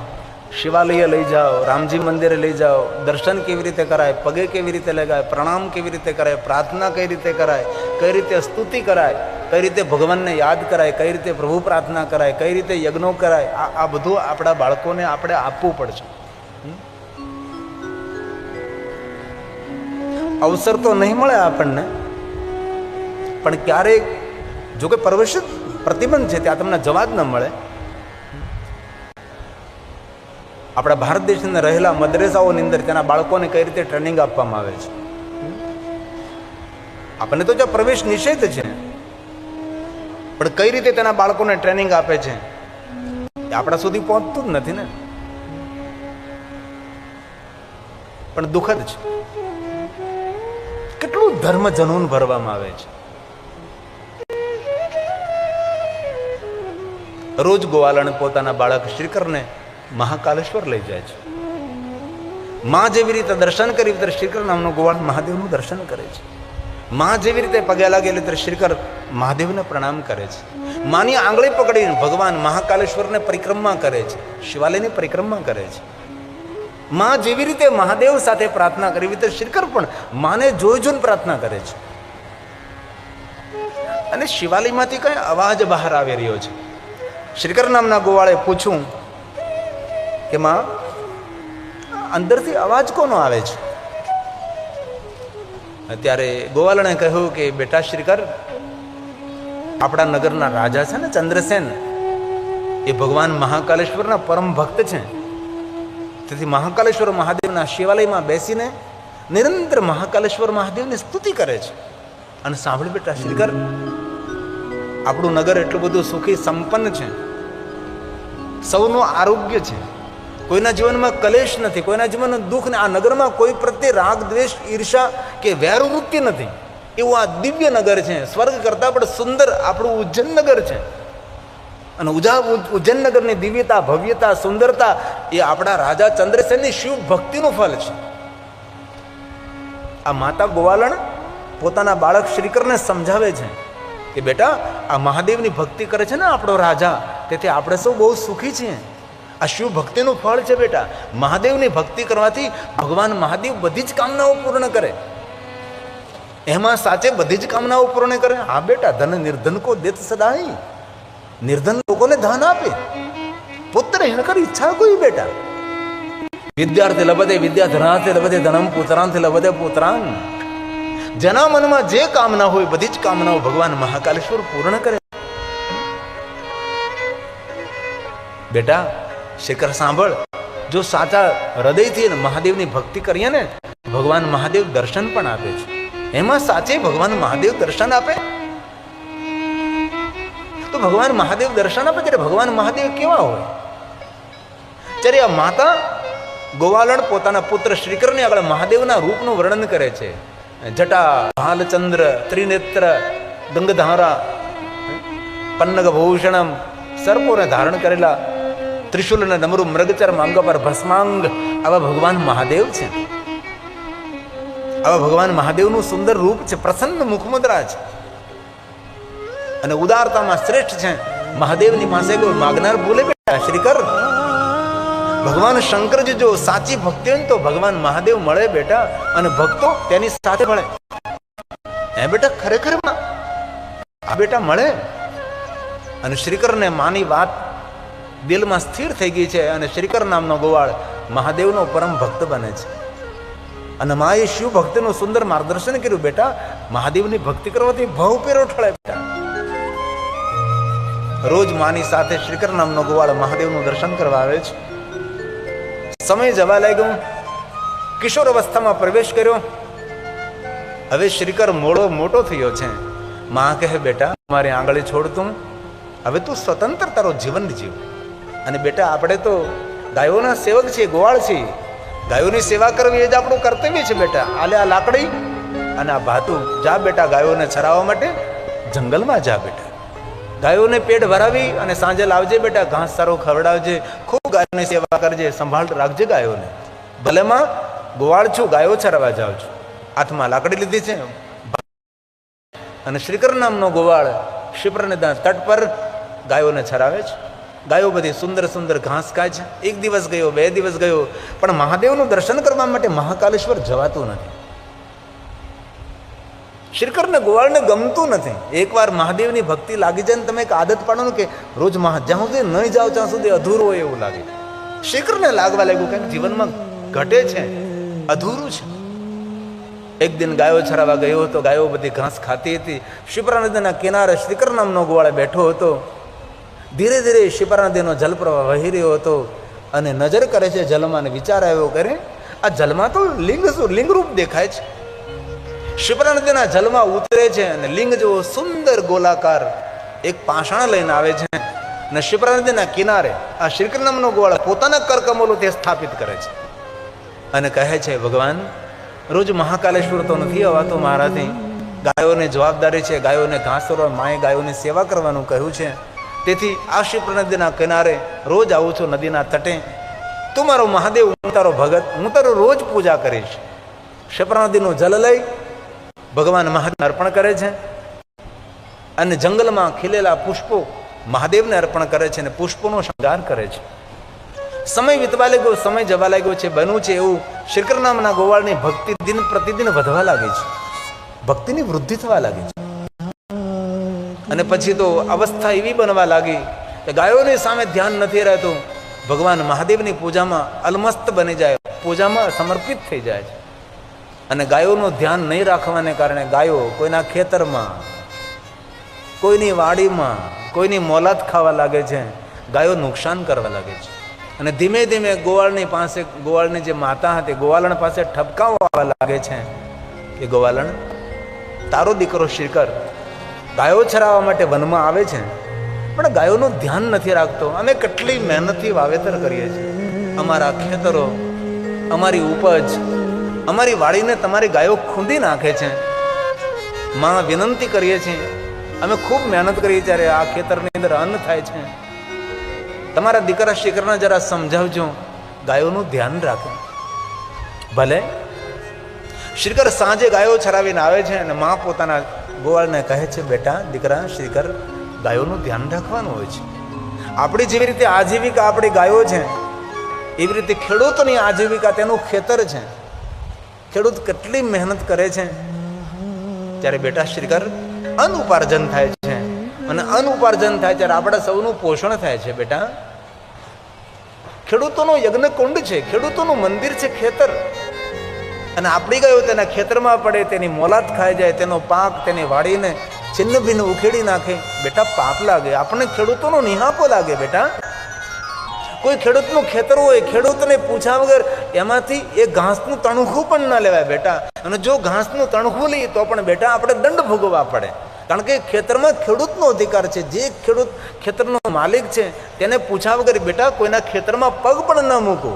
Speaker 1: શિવાલય લઈ જાઓ, રામજી મંદિરે લઈ જાઓ, દર્શન કેવી રીતે કરાય, પગે કેવી રીતે લગાય, પ્રણામ કેવી રીતે કરાય, પ્રાર્થના કઈ રીતે કરાય, કઈ રીતે સ્તુતિ કરાય, કઈ રીતે ભગવાનને યાદ કરાય, કઈ રીતે પ્રભુ પ્રાર્થના કરાય, કઈ રીતે યજ્ઞો કરાય, આ બધું આપણા બાળકોને આપણે આપવું પડશે. અવસર તો નહીં મળે આપણને, પણ ક્યારેક જો કે પ્રવેશિત પ્રતિબંધ છે ત્યાં તમને જવા જ ન મળે. આપણા ભારત દેશની અંદર રહેલા મદ્રેસાઓની અંદર તેના બાળકોને કઈ રીતે ટ્રેનિંગ આપવામાં આવે છે. આપણને તો જો પ્રવેશ નિષેધ છે, પણ કઈ રીતે તેના બાળકોને ટ્રેનિંગ આપે છે એ આપણા સુધી પહોંચતું જ નથી ને. પણ દુઃખદ છે, કેટલું ધર્મ જનૂન ભરવામાં આવે છે. રોજ ગોવાલણ પોતાના બાળક શ્રીકરને મહાકાલેશ્વર લઈ જાય છે. માં જેવી રીતે દર્શન કરી ત્યારે શ્રીકર નામનો ગોવાળ મહાદેવનું દર્શન કરે છે. માં જેવી રીતે પગે લાગેલી ત્યારે શ્રીકર મહાદેવને પ્રણામ કરે છે. માની આંગળી પકડીને ભગવાન મહાકાલેશ્વરને પરિક્રમા કરે છે, શિવાલયની પરિક્રમા કરે છે. માં જેવી રીતે મહાદેવ સાથે પ્રાર્થના કરી ત્યારે શ્રીકર પણ માને જોઈ જોઈને પ્રાર્થના કરે છે. અને શિવાલયમાંથી કઈ અવાજ બહાર આવી રહ્યો છે. શ્રીકર નામના ગોવાળે પૂછ્યું કે માં, અંદરથી અવાજ કોનો આવે છે? ત્યારે ગોવાલણે કહ્યું કે બેટા શ્રીકર, આપણા નગરના રાજા છે ને ચંદ્રસેન, એ ભગવાન મહાકાલેશ્વરના પરમ ભક્ત છે. તેથી મહાકાલેશ્વર મહાદેવના શિવાલયમાં બેસીને નિરંતર મહાકાલેશ્વર મહાદેવની સ્તુતિ કરે છે. અને સાંભળ બેટા શ્રીકર, આપણું નગર એટલું બધું સુખી સંપન્ન છે, સૌનું આરોગ્ય છે, કોઈના જીવનમાં કલેશ નથી, કોઈના જીવનમાં દુઃખ નહીં, આ નગરમાં કોઈ પ્રત્યે રાગ દ્વેષ ઈર્ષા કે વેરવૃત્તિ નથી. એવું આ દિવ્ય નગર છે, સ્વર્ગ કરતા પણ સુંદર આપણું ઉજ્જૈન નગર છે. અને ઉજ્જૈન નગરની દિવ્યતા, ભવ્યતા, સુંદરતા એ આપણા રાજા ચંદ્રસેનની શિવ ભક્તિનું ફળ છે. આ માતા ગોવાલણ પોતાના બાળક શ્રીકરને સમજાવે છે કે બેટા, આ મહાદેવની ભક્તિ કરે છે ને આપણો રાજા, તેથી આપણે સૌ બહુ સુખી છીએ. આ શિવ ભક્તિનું ફળ છે બેટા. મહાદેવની ભક્તિ કરવાથી ભગવાન મહાદેવ બધી જ કામનાઓ પૂર્ણ કરે. એમાં સાચે બધી જ કામનાઓ પૂર્ણ કરે. હા બેટા, ધન નિર્ધન કો દેત સદાઈ, નિર્ધન લોકોને ધન આપે. પુત્ર હિણકર ઈચ્છા કોઈ બેટા. વિદ્યાર્થી લભતે વિદ્યાધનાર્થી લભતે ધનમ, પુત્રાંથી લભતે પુત્રાન. જેના મનમાં જે કામના હોય બધી જ કામનાઓ ભગવાન મહાકાલેશ્વર પૂર્ણ કરે. બેટા શિખર સાંભળ, જો સાચા હૃદયથી મહાદેવની ભક્તિ કરીએ ને, ભગવાન મહાદેવ દર્શન પણ આપે છે. એમાં સાચે ભગવાન મહાદેવ દર્શન આપે તો ભગવાન મહાદેવ દર્શન આપે ત્યારે ભગવાન મહાદેવ કેવા હોય? ત્યારે આ માતા ગોવાલણ પોતાના પુત્ર શ્રીકરની આગળ મહાદેવના રૂપનું વર્ણન કરે છે. જટા ભાલચંદ્ર ત્રિનેત્ર ગંગધારા પન્નગ ભૂષણમ, સર્પોને ધારણ કરેલા, ત્રિશુલ અને ડમરુ મૃગચર્મ, અંગ પર ભસ્માંગ, આવા ભગવાન મહાદેવ છે. આવા ભગવાન મહાદેવનું સુંદર રૂપ છે, પ્રસન્ન મુખમુદ્રા છે અને ઉદારતામાં શ્રેષ્ઠ છે. મહાદેવની પાસે કોઈ માગનાર બોલે બેટા શ્રીકર. ભગવાન શંકરજી જો સાચી ભક્તિ હોય તો ભગવાન મહાદેવ મળે બેટા, અને ભક્તો તેની સાથે મળે. હે બેટા ખરેખર આ બેટા મળે. અને શ્રીકરને માની વાત દિલમાં સ્થિર થઈ ગઈ છે અને શ્રીકર નામનો ગોવાળ મહાદેવનો પરમ ભક્ત બને છે. અને માએ શિવ ભક્તિનું સુંદર માર્ગદર્શન કર્યું. બેટા મહાદેવની ભક્તિ કરવાથી ભાવ પેરો ઠળે. બેટા રોજ માની સાથે શ્રીકર નામનો ગોવાળ મહાદેવનું દર્શન કરવા આવે છે. સમય જવા લાગ્યો, કિશોર અવસ્થામાં પ્રવેશ કર્યો. હવે શ્રીકર મોટો થયો છે. માં કહે બેટા મારી આંગળી છોડતું, હવે તું સ્વતંત્ર તારો જીવન જીવ. અને બેટા આપણે તો ગાયોના સેવક છીએ, ગોવાળ છીએ. ગાયોની સેવા કરવી એ જ આપણું કર્તવ્ય છે. બેટા આલે આ લાકડી અને આ ભાતું, જા બેટા ગાયોને ચરાવવા માટે જંગલમાં જા. બેટા ગાયોને પેટ ભરાવી અને સાંજે લાવજે. બેટા ઘાસ સારો ખવડાવજે, ખૂબ ગાયોની સેવા કરજે, સંભાળ રાખજે ગાયોને. ભલેમાં ગોવાળ છું, ગાયો ચરાવવા જાઉં છું. હાથમાં લાકડી લીધી છે અને શ્રીકર નામનો ગોવાળ ક્ષિપ્રનદીના તટ પર ગાયોને ચરાવે છે. ગાયો બધી સુંદર સુંદર ઘાસ ખાય છે. એક દિવસ ગયો, 2 દિવસ ગયો, પણ મહાદેવનું દર્શન કરવા માટે મહાકાલેશ્વર જવાતું નથી. શ્રીકરને ગોવાળને ગમતું નથી. એકવાર મહાદેવની ભક્તિ લાગી જાય ને તમે એક આદત પાડો કે રોજ જ્યાં સુધી નહીં જાઓ ત્યાં સુધી અધૂરું હોય એવું લાગે. શ્રીકરને લાગવા લાગ્યું કંઈક જીવનમાં ઘટે છે, અધૂરું છે. એક દિન ગાયો ચરાવવા ગયો હતો. ગાયો બધી ઘાસ ખાતી હતી. શિપ્રા નદીના કિનારે શ્રીકર નામનો ગોવાળ બેઠો હતો. ધીરે ધીરે શિપ્રા નદીનો જલપ્રવાહ વહી રહ્યો હતો અને નજર કરે છે જલમાં, વિચાર આવ્યો કરે આ જલમાં તો લિંગ રૂપ દેખાય છે. શિપ્રા નદીના જલમાં ઉતરે છે અને લિંગ જેવો સુંદર ગોલાકાર એક પાષાણ લઈને આવે છે અને શિપ્રા નદીના કિનારે આ શ્રીકર નામનો ગોવાળ પોતાના કરકમલો તે સ્થાપિત કરે છે અને કહે છે ભગવાન રોજ મહાકાલેશ્વર તો નથી અવાતો મારાથી. ગાયોને જવાબદારી છે, ગાયોને ઘાસ ચરવા, માએ ગાયોની સેવા કરવાનું કહ્યું છે. તેથી આ શિપ્રા નદીના કિનારે રોજ આવું છું, નદીના તટે. તું મારો મહાદેવ, હું તારો ભગત, હું તારો રોજ પૂજા કરીશ. શિપ્રા નદીનું જલ લઈ ભગવાન મહાદેવને અર્પણ કરે છે અને જંગલમાં ખીલેલા પુષ્પો મહાદેવને અર્પણ કરે છે અને પુષ્પોનો શણગાર કરે છે. સમય વીતવા લાગ્યો, સમય જવા લાગ્યો છે. બન્યું છે એવું શ્રીકર નામના ગોવાળની ભક્તિ દિન પ્રતિદિન વધવા લાગે છે, ભક્તિની વૃદ્ધિ થવા લાગી છે. અને પછી તો અવસ્થા એવી બનવા લાગી કે ગાયોની સામે ધ્યાન નથી રહેતું. ભગવાન મહાદેવની પૂજામાં અલમસ્ત બની જાય, પૂજામાં સમર્પિત થઈ જાય છે. અને ગાયોનું ધ્યાન નહીં રાખવાને કારણે ગાયો કોઈના ખેતરમાં, કોઈની વાડીમાં, કોઈની મોલાત ખાવા લાગે છે. ગાયો નુકસાન કરવા લાગે છે. અને ધીમે ધીમે ગોવાળની પાસે, ગોવાળની જે માતા હતી ગોવાલણ પાસે ઠપકાઓ આવવા લાગે છે કે ગોવાલણ તારો દીકરો શ્રીકર ગાયો ચરાવવા માટે વનમાં આવે છે પણ ગાયોનું ધ્યાન નથી રાખતો. અમે કેટલી મહેનતથી વાવેતર કરીએ છીએ, અમારા ખેતરો, અમારી ઉપજ, અમારી વાડીને તમારી ગાયો ખૂંદી નાખે છે. માં વિનંતી કરીએ છીએ, અમે ખૂબ મહેનત કરીએ ત્યારે આ ખેતરની અંદર અન્ન થાય છે. તમારા દીકરા શ્રીકરને જરા સમજાવજો, ગાયોનું ધ્યાન રાખે. ભલે. શ્રીકર સાંજે ગાયો ચરાવીને આવે છે અને માં પોતાના ગોવાળને કહે છે બેટા દીકરા શ્રીકર ગાયોનું ધ્યાન રાખવાનું હોય છે. આપણી જેવી રીતે આજીવિકા આપણી ગાયો છે એવી રીતે ખેડૂતોની આજીવિકા તેનું ખેતર છે. ખેડૂત કેટલી મહેનત કરે છે ત્યારે બેટા શ્રીકર અન્ન ઉપાર્જન થાય છે અને અન્ન ઉપાર્જન થાય ત્યારે આપણા સૌનું પોષણ થાય છે. બેટા ખેડૂતોનો યજ્ઞ કુંડ છે, ખેડૂતોનું મંદિર છે ખેતર. અને આપણી ગાયો તેના ખેતરમાં પડે, તેની મોલાત ખાઈ જાય, તેનો પાક તેની વાડીને છિન્ન ભિન્ન ઉખેડી નાખે, બેટા પાપ લાગે. આપણને ખેડૂતોનો નિહાપો લાગે. બેટા કોઈ ખેડૂતનું ખેતર હોય, ખેડૂતને પૂછ્યા વગર એમાંથી એ ઘાસનું તણખું પણ ના લેવાય બેટા. અને જો ઘાસનું તણખું લઈએ તો પણ બેટા આપણે દંડ ભોગવવા પડે. કારણ કે ખેતરમાં ખેડૂતનો અધિકાર છે. જે ખેડૂત ખેતરનો માલિક છે તેને પૂછ્યા વગર બેટા કોઈના ખેતરમાં પગ પણ ન મૂકો.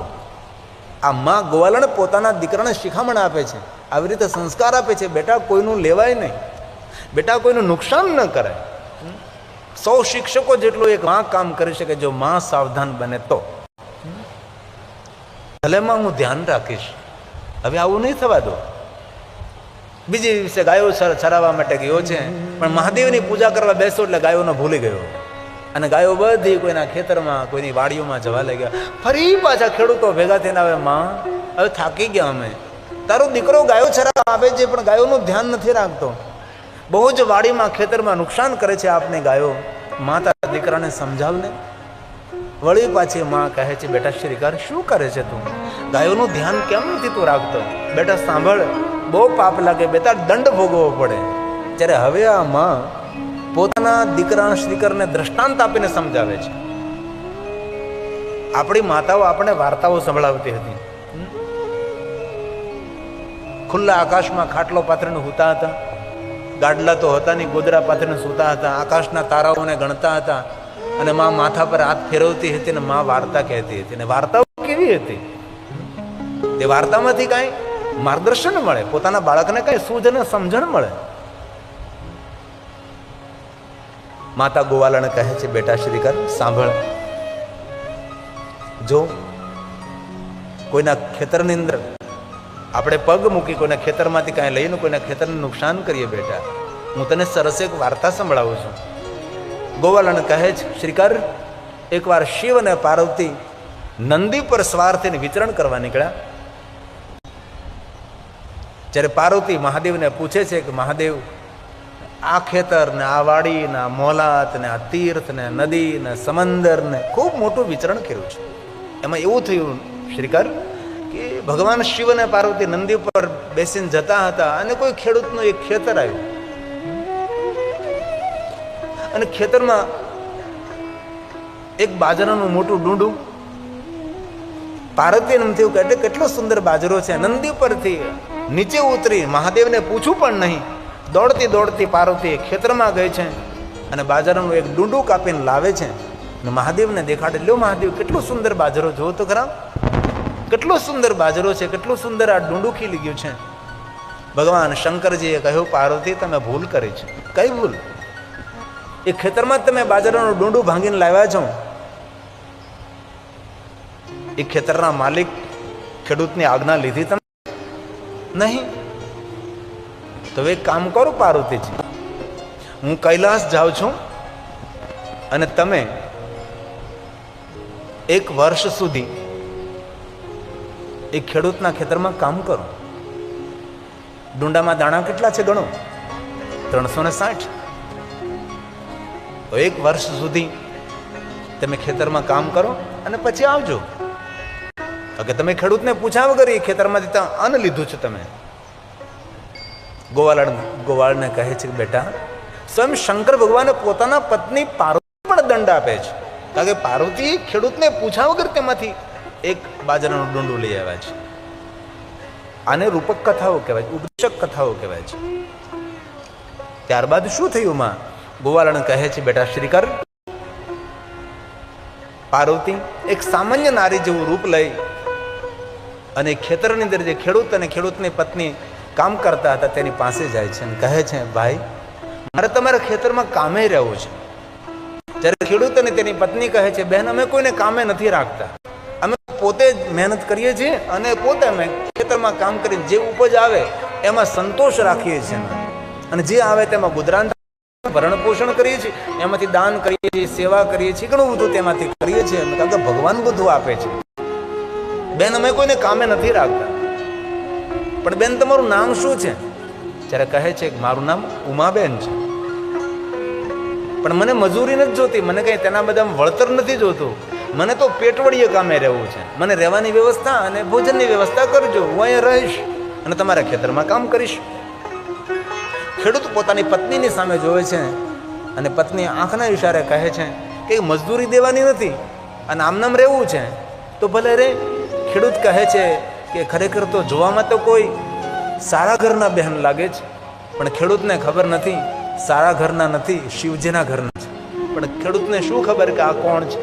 Speaker 1: આ માં ગોવાલણ પોતાના દીકરાને શિખામણ આપે છે, આવી રીતે સંસ્કાર આપે છે. બેટા કોઈનું લેવાય નહીં, બેટા કોઈનું નુકસાન ન કરાય. 100 શિક્ષકો જેટલું એક માં કામ કરી શકે જો માં સાવધાન બને તો. ભલે માં હું ધ્યાન રાખીશ, હવે આવું નહીં થવા દો. બીજી દિવસે ગાયો ચરાવવા માટે ગયો છે, પણ મહાદેવની પૂજા કરવા બેસો એટલે ગાયોને ભૂલી ગયો. અને ગાયો બધી કોઈના ખેતરમાં, કોઈની વાડીઓમાં જવા લાગ્યા. ફરી પાછા ખેડૂતો ભેગા થઈને આવે, માં હવે થાકી ગયા અમે. તારો દીકરો ગાયો ચરાવવા આવે છે પણ ગાયોનું ધ્યાન નથી રાખતો. બહુ જ વાડીમાં ખેતરમાં નુકસાન કરે છે આપને ગાયો. માં તારા દીકરાને સમજાવને. વળી પાછી માં કહે છે, બેટા શ્રીકાર શું કરે છે તું? ગાયોનું ધ્યાન કેમ નથી તું રાખતો? બેટા સાંભળ, બહુ પાપ લાગે બેટા, દંડ ભોગવવો પડે. જ્યારે હવે આ માં પોતાના દીકરા શ્રીકરને દ્રષ્ટાંત આપીને સમજાવે છે. આપણી માતાઓ આપણે વાર્તાઓ સંભળાવતી હતી. ખુલ્લા આકાશમાં ખાટલો પાથરીને સૂતા હતા. ગાડલા તો હતા નહીં, ગોદરા પાથરીને સૂતા હતા. આકાશના તારાઓને ગણતા હતા અને માં માથા પર હાથ ફેરવતી હતી અને માં વાર્તા કહેતી હતી. અને વાર્તાઓ કેવી હતી? તે વાર્તામાંથી કાંઈ માર્ગદર્શન મળે, પોતાના બાળકને કાંઈ સૂઝ અને સમજણ મળે. માતા ગોવાલણ કહે છે, બેટા શ્રીકર સાંભળ, જો કોઈના ખેતરની અંદર આપણે પગ મૂકી કોઈના ખેતરમાંથી કાંઈ લઈને કોઈના ખેતરને નુકસાન કરીએ બેટા, હું તને સરસ એક વાર્તા સંભળાવું છું. ગોવાલણ કહે છે, શ્રીકર એકવાર શિવ અને પાર્વતી નંદી પર સવાર થઈને વિચરણ કરવા નીકળ્યા. જ્યારે પાર્વતી મહાદેવને પૂછે છે કે મહાદેવ, આ ખેતર ને આ વાડી ને આ મોલાત ને આ તીર્થ ને નદી ને સમંદર ને ખૂબ મોટું વિચરણ કર્યું છે. એમાં એવું થયું શ્રીકર કે ભગવાન શિવ અને પાર્વતી નંદી પર બેસીને જતા હતા અને કોઈ ખેડૂતનું એક ખેતર આવ્યું અને ખેતરમાં એક બાજરાનું મોટું ડુંડું. પાર્વતીને એમ થયું કે કેટલો સુંદર બાજરો છે. નંદી પરથી નીચે ઉતરી, મહાદેવને પૂછવું પણ નહીં, દોડતી દોડતી પાર્વતી ખેતરમાં ગઈ છે અને બાજરાનું એક ડુંડું કાપીને લાવે છે અને મહાદેવને દેખાડે. લ્યો મહાદેવ, કેટલો સુંદર બાજરો, જોવો તો ખરા, કેટલો સુંદર બાજરો છે, કેટલું સુંદર આ ડુંડું ખીલી ગયું છે. ભગવાન શંકરજીએ કહ્યું, પાર્વતી તમે ભૂલ કરી છે. કઈ ભૂલ? એ ખેતરમાં તમે બાજરાનું ડુંડું ભાંગીને લાવ્યા છો. એ ખેતરના માલિક ખેડૂતની આજ્ઞા લીધી તમે નહીં? તો એક કામ કરો પાર્વતીજી, હું કૈલાસ જાઉં છું અને તમે 1 વર્ષ સુધી એ ખેડૂતના ખેતરમાં કામ કરો. ડુંડામાં દાણા કેટલા છે ગણો, 360. તો 1 વર્ષ સુધી તમે ખેતરમાં કામ કરો અને પછી આવજો. કે તમે ખેડૂતને પૂછ્યા વગર એ ખેતરમાંથી ત્યાં અન્ન લીધું છે તમે. ગોવાળને કહે છે કે બેટા, સ્વયં શંકર ભગવાને પોતાના પત્ની પાર્વતી પણ દંડ આપે છે. કારણ કે પાર્વતી ખેડૂતને પૂછ્યા વગર તેમાંથી એક બાજરાનું ડુંડું લઈ આવ્યા છે. આને રૂપક કથાઓ કહેવાય, ઉપદેશક કથાઓ કહેવાય છે. ત્યારબાદ શું થયું? માં ગોવાળણ કહે છે, બેટા શ્રીકર, પાર્વતી એક સામાન્ય નારી જેવું રૂપ લઈ અને ખેતરની અંદર જે ખેડૂત અને ખેડૂતની પત્ની કામ કરતા હતા તેની પાસે જાય છે અને કહે છે, ભાઈ મારે તમારા ખેતરમાં કામે રહેવું છે. જ્યારે ખેડૂત અને તેની પત્ની કહે છે, બહેન અમે કોઈને કામે નથી રાખતા, અમે પોતે જ મહેનત કરીએ છીએ અને પોતે અમે ખેતરમાં કામ કરીને જે ઉપજ આવે એમાં સંતોષ રાખીએ છીએ અને જે આવે તેમાં ગુજરાન ભરણ પોષણ કરીએ છીએ, એમાંથી દાન કરીએ છીએ, સેવા કરીએ છીએ, ઘણું બધું તેમાંથી કરીએ છીએ. કારણ કે ભગવાન બધું આપે છે. બેન અમે કોઈને કામે નથી રાખતા. પણ બેન તમારું નામ શું છે? જ્યારે કહે છે કે મારું નામ ઉમાબેન છે, પણ મને મજૂરી નથી જોતી, મને કઈ તેના બધા વળતર નથી જોતું, મને તો પેટવડીએ કામે રહેવું છે. મને રહેવાની વ્યવસ્થા અને ભોજનની વ્યવસ્થા કરજો, હું અહીંયા રહીશ. અને તમારા ખેતરમાં કામ કરીશ. ખેડૂત પોતાની પત્નીની સામે જોવે છે અને પત્ની આંખના ઈશારે કહે છે કે મજદૂરી દેવાની નથી અને આમનામ રહેવું છે. તો ભલે રે. ખેડૂત કહે છે કે ખરેખર તો જોવામાં તો કોઈ સારા ઘરના બહેન લાગે છે, પણ ખેડૂતને ખબર નથી સારા ઘરના નથી, શિવજીના ઘરના છે. પણ ખેડૂતને શું ખબર કે આ કોણ છે?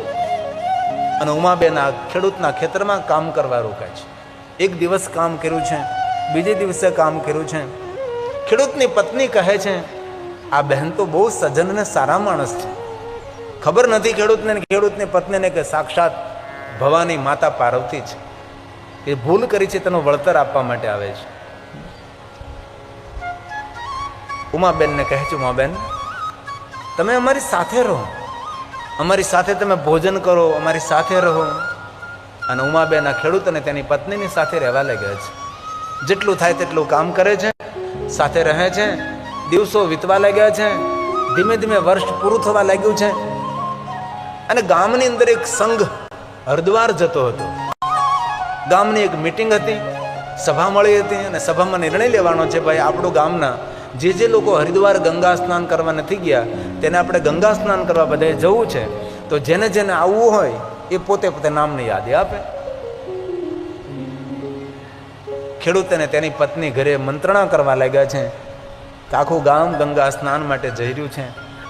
Speaker 1: અને ઉમાબેન આ ખેડૂતના ખેતરમાં કામ કરવા રોકાય છે. એક દિવસ કામ કર્યું છે, બીજે દિવસે કામ કર્યું છે. ખેડૂતની પત્ની કહે છે આ બહેન તો બહુ સજ્જન અને સારા માણસ છે. ખબર નથી ખેડૂતને, ખેડૂતની પત્નીને કે સાક્ષાત ભવાની માતા પાર્વતી છે. એ ભૂલ કરી છે તેનું વળતર આપવા માટે આવે છે. ઉમાબેનને કહે છે ઉમાબેન તમે અમારી સાથે રહો, અમારી સાથે તમે ભોજન કરો, અમારી સાથે રહો. અને ઉમાબેન આ ખેડૂત અને તેની પત્નીની સાથે રહેવા લાગ્યા છે. જેટલું થાય તેટલું કામ કરે છે, સાથે રહે છે. દિવસો વીતવા લાગ્યા છે. ધીમે ધીમે વર્ષ પૂરું થવા લાગ્યું છે. અને ગામની અંદર એક સંઘ હરિદ્વાર જતો હતો. ગામની એક મીટિંગ હતી, સભા મળી હતી અને સભામાં નિર્ણય લેવાનો છે ભાઈ આપણું ગામના જે લોકો હરિદ્વાર ગંગા સ્નાન કરવા નથી ગયા તેને આપણે ગંગા સ્નાન કરવા બધાએ જવું છે. તો જેને જેને આવવું હોય એ પોતે પોતે નામની યાદી આપે. ખેડૂત અને તેની પત્ની ઘરે મંત્રણા કરવા લાગ્યા છે કે આખું ગામ ગંગા સ્નાન માટે જઈ રહ્યું છે,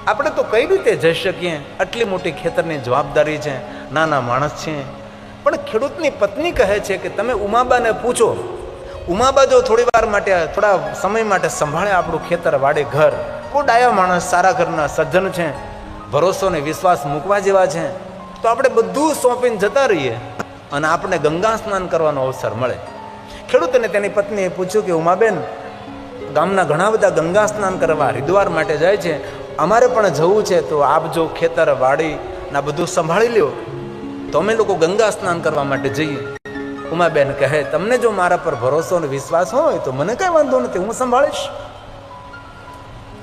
Speaker 1: આપણે તો કઈ રીતે જઈ શકીએ? આટલી મોટી ખેતરની જવાબદારી છે, નાના માણસ છે. પણ ખેડૂતની પત્ની કહે છે કે તમે ઉમાબાને પૂછો, ઉમાબા જો થોડી વાર માટે થોડા સમય માટે સંભાળે આપણું ખેતર વાડે ઘર, બહુ ડાયા માણસ, સારા ઘરના સજ્જન છે, ભરોસો ને વિશ્વાસ મૂકવા જેવા છે, તો આપણે બધું સોંપીને જતા રહીએ અને આપણે ગંગા સ્નાન કરવાનો અવસર મળે. ખેડૂતને તેની પત્નીએ પૂછ્યું કે ઉમાબેન ગામના ઘણા બધા ગંગા સ્નાન કરવા હરિદ્વાર માટે જાય છે, અમારે પણ જવું છે, તો આપ જો ખેતર વાડી ના બધું સંભાળી લ્યો તો અમે લોકો ગંગા સ્નાન કરવા માટે જઈએ. ઉમાબેન કહે તમને જો મારા પર ભરોસો અને વિશ્વાસ હોય તો મને કઈ વાંધો નથી, હું સંભાળીશ.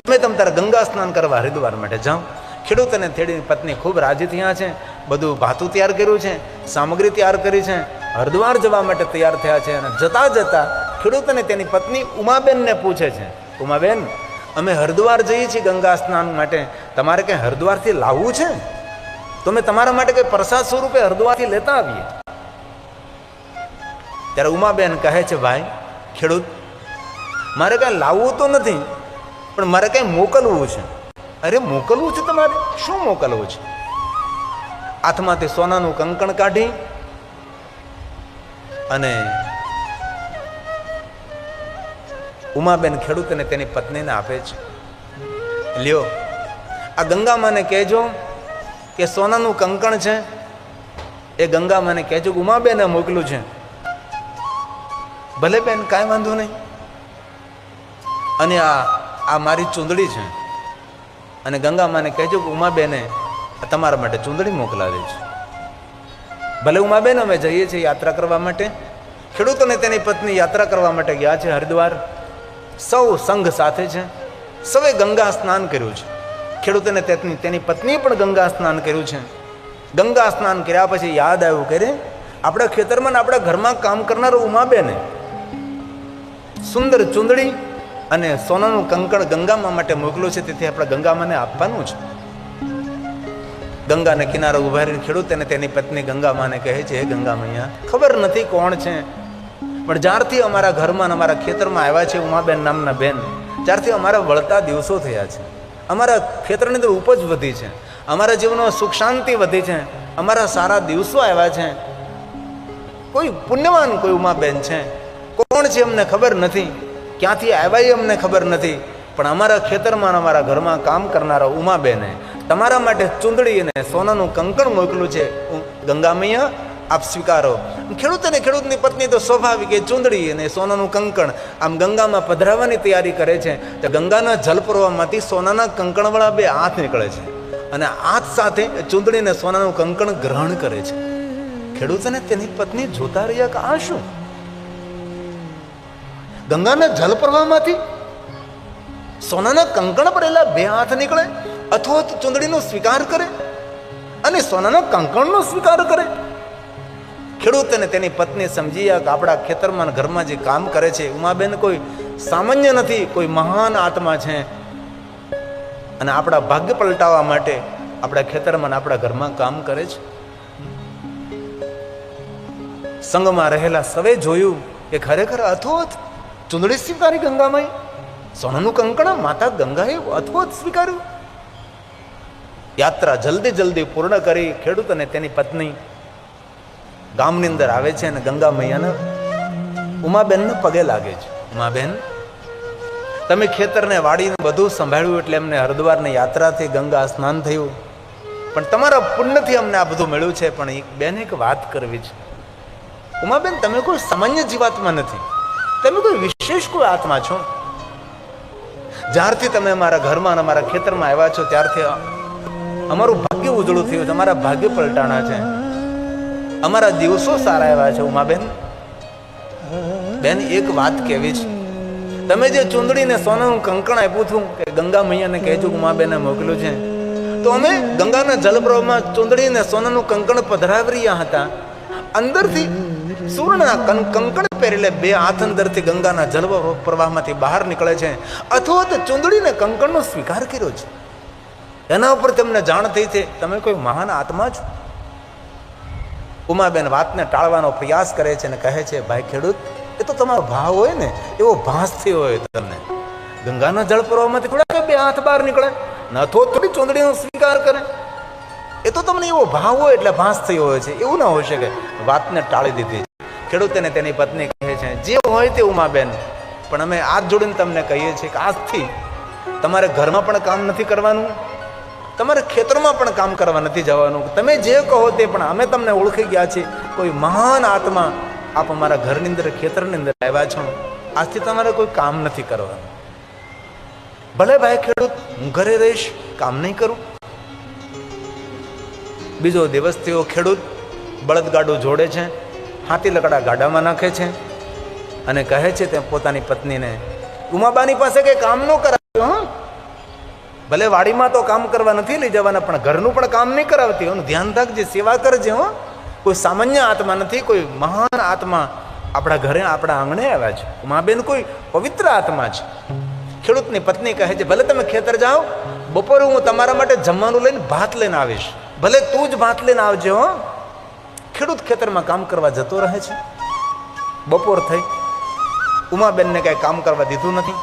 Speaker 1: તમે તારા ગંગા સ્નાન કરવા હરિદ્વાર માટે જાઓ. ખેડૂત અને તેની પત્ની ખૂબ રાજી થયા છે. બધું ભાતું તૈયાર કર્યું છે, સામગ્રી તૈયાર કરી છે, હરિદ્વાર જવા માટે તૈયાર થયા છે. અને જતા જતા ખેડૂત અને તેની પત્ની ઉમાબેનને પૂછે છે ઉમાબેન અમે હરિદ્વાર જઈએ છીએ ગંગા સ્નાન માટે, તમારે કંઈ હરિદ્વારથી લાવવું છે તો મેં તમારા માટે કંઈ પ્રસાદ સ્વરૂપે હરિદ્વારથી લેતા આવીએ. ત્યારે ઉમાબેન કહે છે ભાઈ ખેડૂત મારે કાંઈ લાવવું તો નથી, પણ મારે કાંઈ મોકલવું છે. અરે મોકલવું છે તમારે? શું મોકલવું છે? હાથમાંથી સોનાનું કંકણ કાઢી અને ઉમાબેન ખેડૂત અને તેની પત્નીને આપે છે. લ્યો આ ગંગામાને કહેજો કે સોનાનું કંકણ છે એ ગંગામાને કહેજો કે ઉમાબેને મોકલું છે. ભલે બેન કાંઈ વાંધો નહીં. અને આ મારી ચૂંદડી છે અને ગંગામાને કહેજો કે ઉમાબેને તમારા માટે ચૂંદડી મોકલાવી છે. ભલે ઉમાબેન અમે જઈએ છીએ યાત્રા કરવા માટે. ખેડૂત અને તેની પત્ની યાત્રા કરવા માટે ગયા છે હરિદ્વાર. સૌ સંઘ સાથે છે, સૌએ ગંગા સ્નાન કર્યું છે. ખેડૂત અને તેની પત્નીએ પણ ગંગા સ્નાન કર્યું છે. ગંગા સ્નાન કર્યા પછી યાદ આવ્યું કે આપણા ખેતરમાં આપણા ઘરમાં કામ કરનારો ઉમાબેને સુંદર ચૂંદડી અને સોનાનું કંકણ ગંગામાં માટે મોકલ્યું છે, તેથી આપણે ગંગામાને આપવાનું છે. ગંગાને કિનારે ઉભા રહીને ખેડૂત અને તેની પત્ની ગંગામાને કહે છે હે ગંગામૈયા ખબર નથી કોણ છે, પણ જ્યારથી અમારા ઘરમાં અમારા ખેતરમાં આવ્યા છે ઉમાબેન નામના બેન, ત્યારથી અમારા વળતા દિવસો થયા છે, અમારા ખેતરની અંદર ઉપજ વધી છે, અમારા જીવનમાં સુખ શાંતિ વધી છે, અમારા સારા દિવસો આવ્યા છે. કોઈ પુણ્યવાન કોઈ ઉમાબેન છે, કોણ છે અમને ખબર નથી, ક્યાંથી આવ્યા એ અમને ખબર નથી, પણ અમારા ખેતરમાં અમારા ઘરમાં કામ કરનારા ઉમાબેને તમારા માટે ચૂંદડી અને સોનાનું કંકણ મોકલું છે. ગંગામૈયા આપ સ્વીકારો. ખેડૂત અને ખેડૂતની પત્ની તો સ્વાભાવિક એ ચૂંદડી અને સોનાનું કંકણ આમ ગંગામાં પધરાવવાની તૈયારી કરે છે. તો ગંગાના જલ પ્રવાહમાંથી સોનાના કંકણવાળા બે હાથ નીકળે છે અને હાથ સાથે ચૂંદડી અને સોનાનું કંકણ ગ્રહણ કરે છે. ખેડૂત અને તેની પત્ની જોતા રહ્યા કે આ શું? ગંગાના જલ પ્રવાહમાંથી સોનાના કંકણ ભરેલા બે હાથ નીકળે, અથવા તો ચૂંદડીનો સ્વીકાર કરે અને સોનાના કંકણનો સ્વીકાર કરે. ખેડૂત અને તેની પત્ની સમજી ગયા કે આપણા ખેતરમાં અને ઘરમાં જે કામ કરે છે ઉમાબેન કોઈ સામાન્ય નથી, કોઈ મહાન આત્મા છે અને આપણા ભાગ્ય પલટાવવા માટે આપણા ખેતરમાં અને આપણા ઘરમાં કામ કરે છે. સંઘમાં રહેલા સવે જોયું કે ખરેખર અથોત ચુંદડી સ્વીકારી ગંગામાં, સોનાનું કંકણ માતા ગંગાએ અથોત સ્વીકાર્યું. યાત્રા જલ્દી પૂર્ણ કરી ખેડૂત અને તેની પત્ની ગામની અંદર આવે છે અને ગંગા મૈયાને ઉમાબેનને પગે લાગે છે. ઉમાબેન, તમે ખેતરને વાડીને બધું સંભાળ્યું એટલે અમને હરિદ્વારની યાત્રાથી ગંગા સ્નાન થયું, પણ તમારા પુણ્યથી અમને આ બધું મળ્યું છે. પણ એક બેન એક વાત કરવી છે. ઉમાબેન, તમે કોઈ સામાન્ય જીવાત્મા નથી, તમે કોઈ વિશેષ કોઈ આત્મા છો. જ્યારથી તમે અમારા ઘરમાં અને અમારા ખેતરમાં આવ્યા છો ત્યારથી અમારું ભાગ્ય ઉજળું થયું છે, અમારા ભાગ્ય પલટાણા છે, અમારા દિવસો સારા આવ્યા છે. ઉમાબેન, બેન એક વાત કહેવી છે. તમે જે ચૂંદડીને સોનાનું કંકણ આપ્યું હતું કે ગંગા મૈયાને કહેજો ઉમાબેને મોકલ્યું છે, તો અમે ગંગાના જલપ્રવાહમાં ચૂંદડીને સોનાનું કંકણ પધરાવી રહ્યા હતા. અંદરથી સુવર્ણના કંકણ પહેરેલે બે હાથ અંદરથી ગંગાના જલ પ્રવાહમાંથી બહાર નીકળે છે, અથવા તો ચૂંદડીને કંકણનો સ્વીકાર કર્યો છે. એના ઉપર તમને જાણ થઈ છે તમે કોઈ મહાન આત્મા છો. ઉમાબેન વાતને ટાળવાનો પ્રયાસ કરે છે અને કહે છે, ભાઈ ખેડૂત, એ તો તમારો ભાવ હોય ને એવો ભાસ થયો હોય તમને. ગંગાના જળ પ્રવાહમાંથી થોડા બે હાથ બહાર નીકળે ન તો થોડી ચૂંદડીનો સ્વીકાર કરે, એ તો તમને એવો ભાવ હોય એટલે ભાસ થયો હોય છે, એવું ના હોઈ શકે. વાતને ટાળી દીધી. ખેડૂત અને તેની પત્ની કહે છે, જે હોય તે ઉમાબેન, પણ અમે હાથ જોડીને તમને કહીએ છીએ કે આજથી તમારે ઘરમાં પણ કામ નથી કરવાનું, તમારે ખેતરમાં પણ કામ કરવા નથી જવાનું. તમે જે કહો તે, પણ અમે તમને ઓળખી ગયા છીએ, કોઈ મહાન આત્મા આપ અમારા ઘરની અંદર ખેતરની અંદર આવ્યા છો, આજથી તમારે કોઈ કામ નથી કરવાનું. ભલે ભાઈ ખેડૂત, હું ઘરે રહીશ, કામ નહીં કરું. બીજો દિવસ થયો. ખેડૂત બળદગાડું જોડે છે, હાથી લકડા ગાડામાં નાખે છે અને કહે છે તે પોતાની પત્નીને, ઉમાબાની પાસે કઈ કામ ન કરાવ્યું. ભલે વાડીમાં તો કામ કરવા નથી લઈ જવાના, પણ ઘરનું પણ કામ નહીં કરાવતી. એનું ધ્યાન રાખજે, સેવા કરજે. હો, કોઈ સામાન્ય આત્મા નથી, કોઈ મહાન આત્મા આપણા ઘરે આપણા આંગણે આવ્યા છે. ઉમાબેન કોઈ પવિત્ર આત્મા છે. ખેડૂતની પત્ની કહે છે, ભલે તમે ખેતર જાઓ, બપોરે હું તમારા માટે જમવાનું લઈને ભાત લઈને આવીશ, ભલે તું જ ભાત લઈને આવજે. હો, ખેડૂત ખેતરમાં કામ કરવા જતો રહે છે. બપોર થઈ, ઉમાબેનને કાંઈ કામ કરવા દીધું નથી.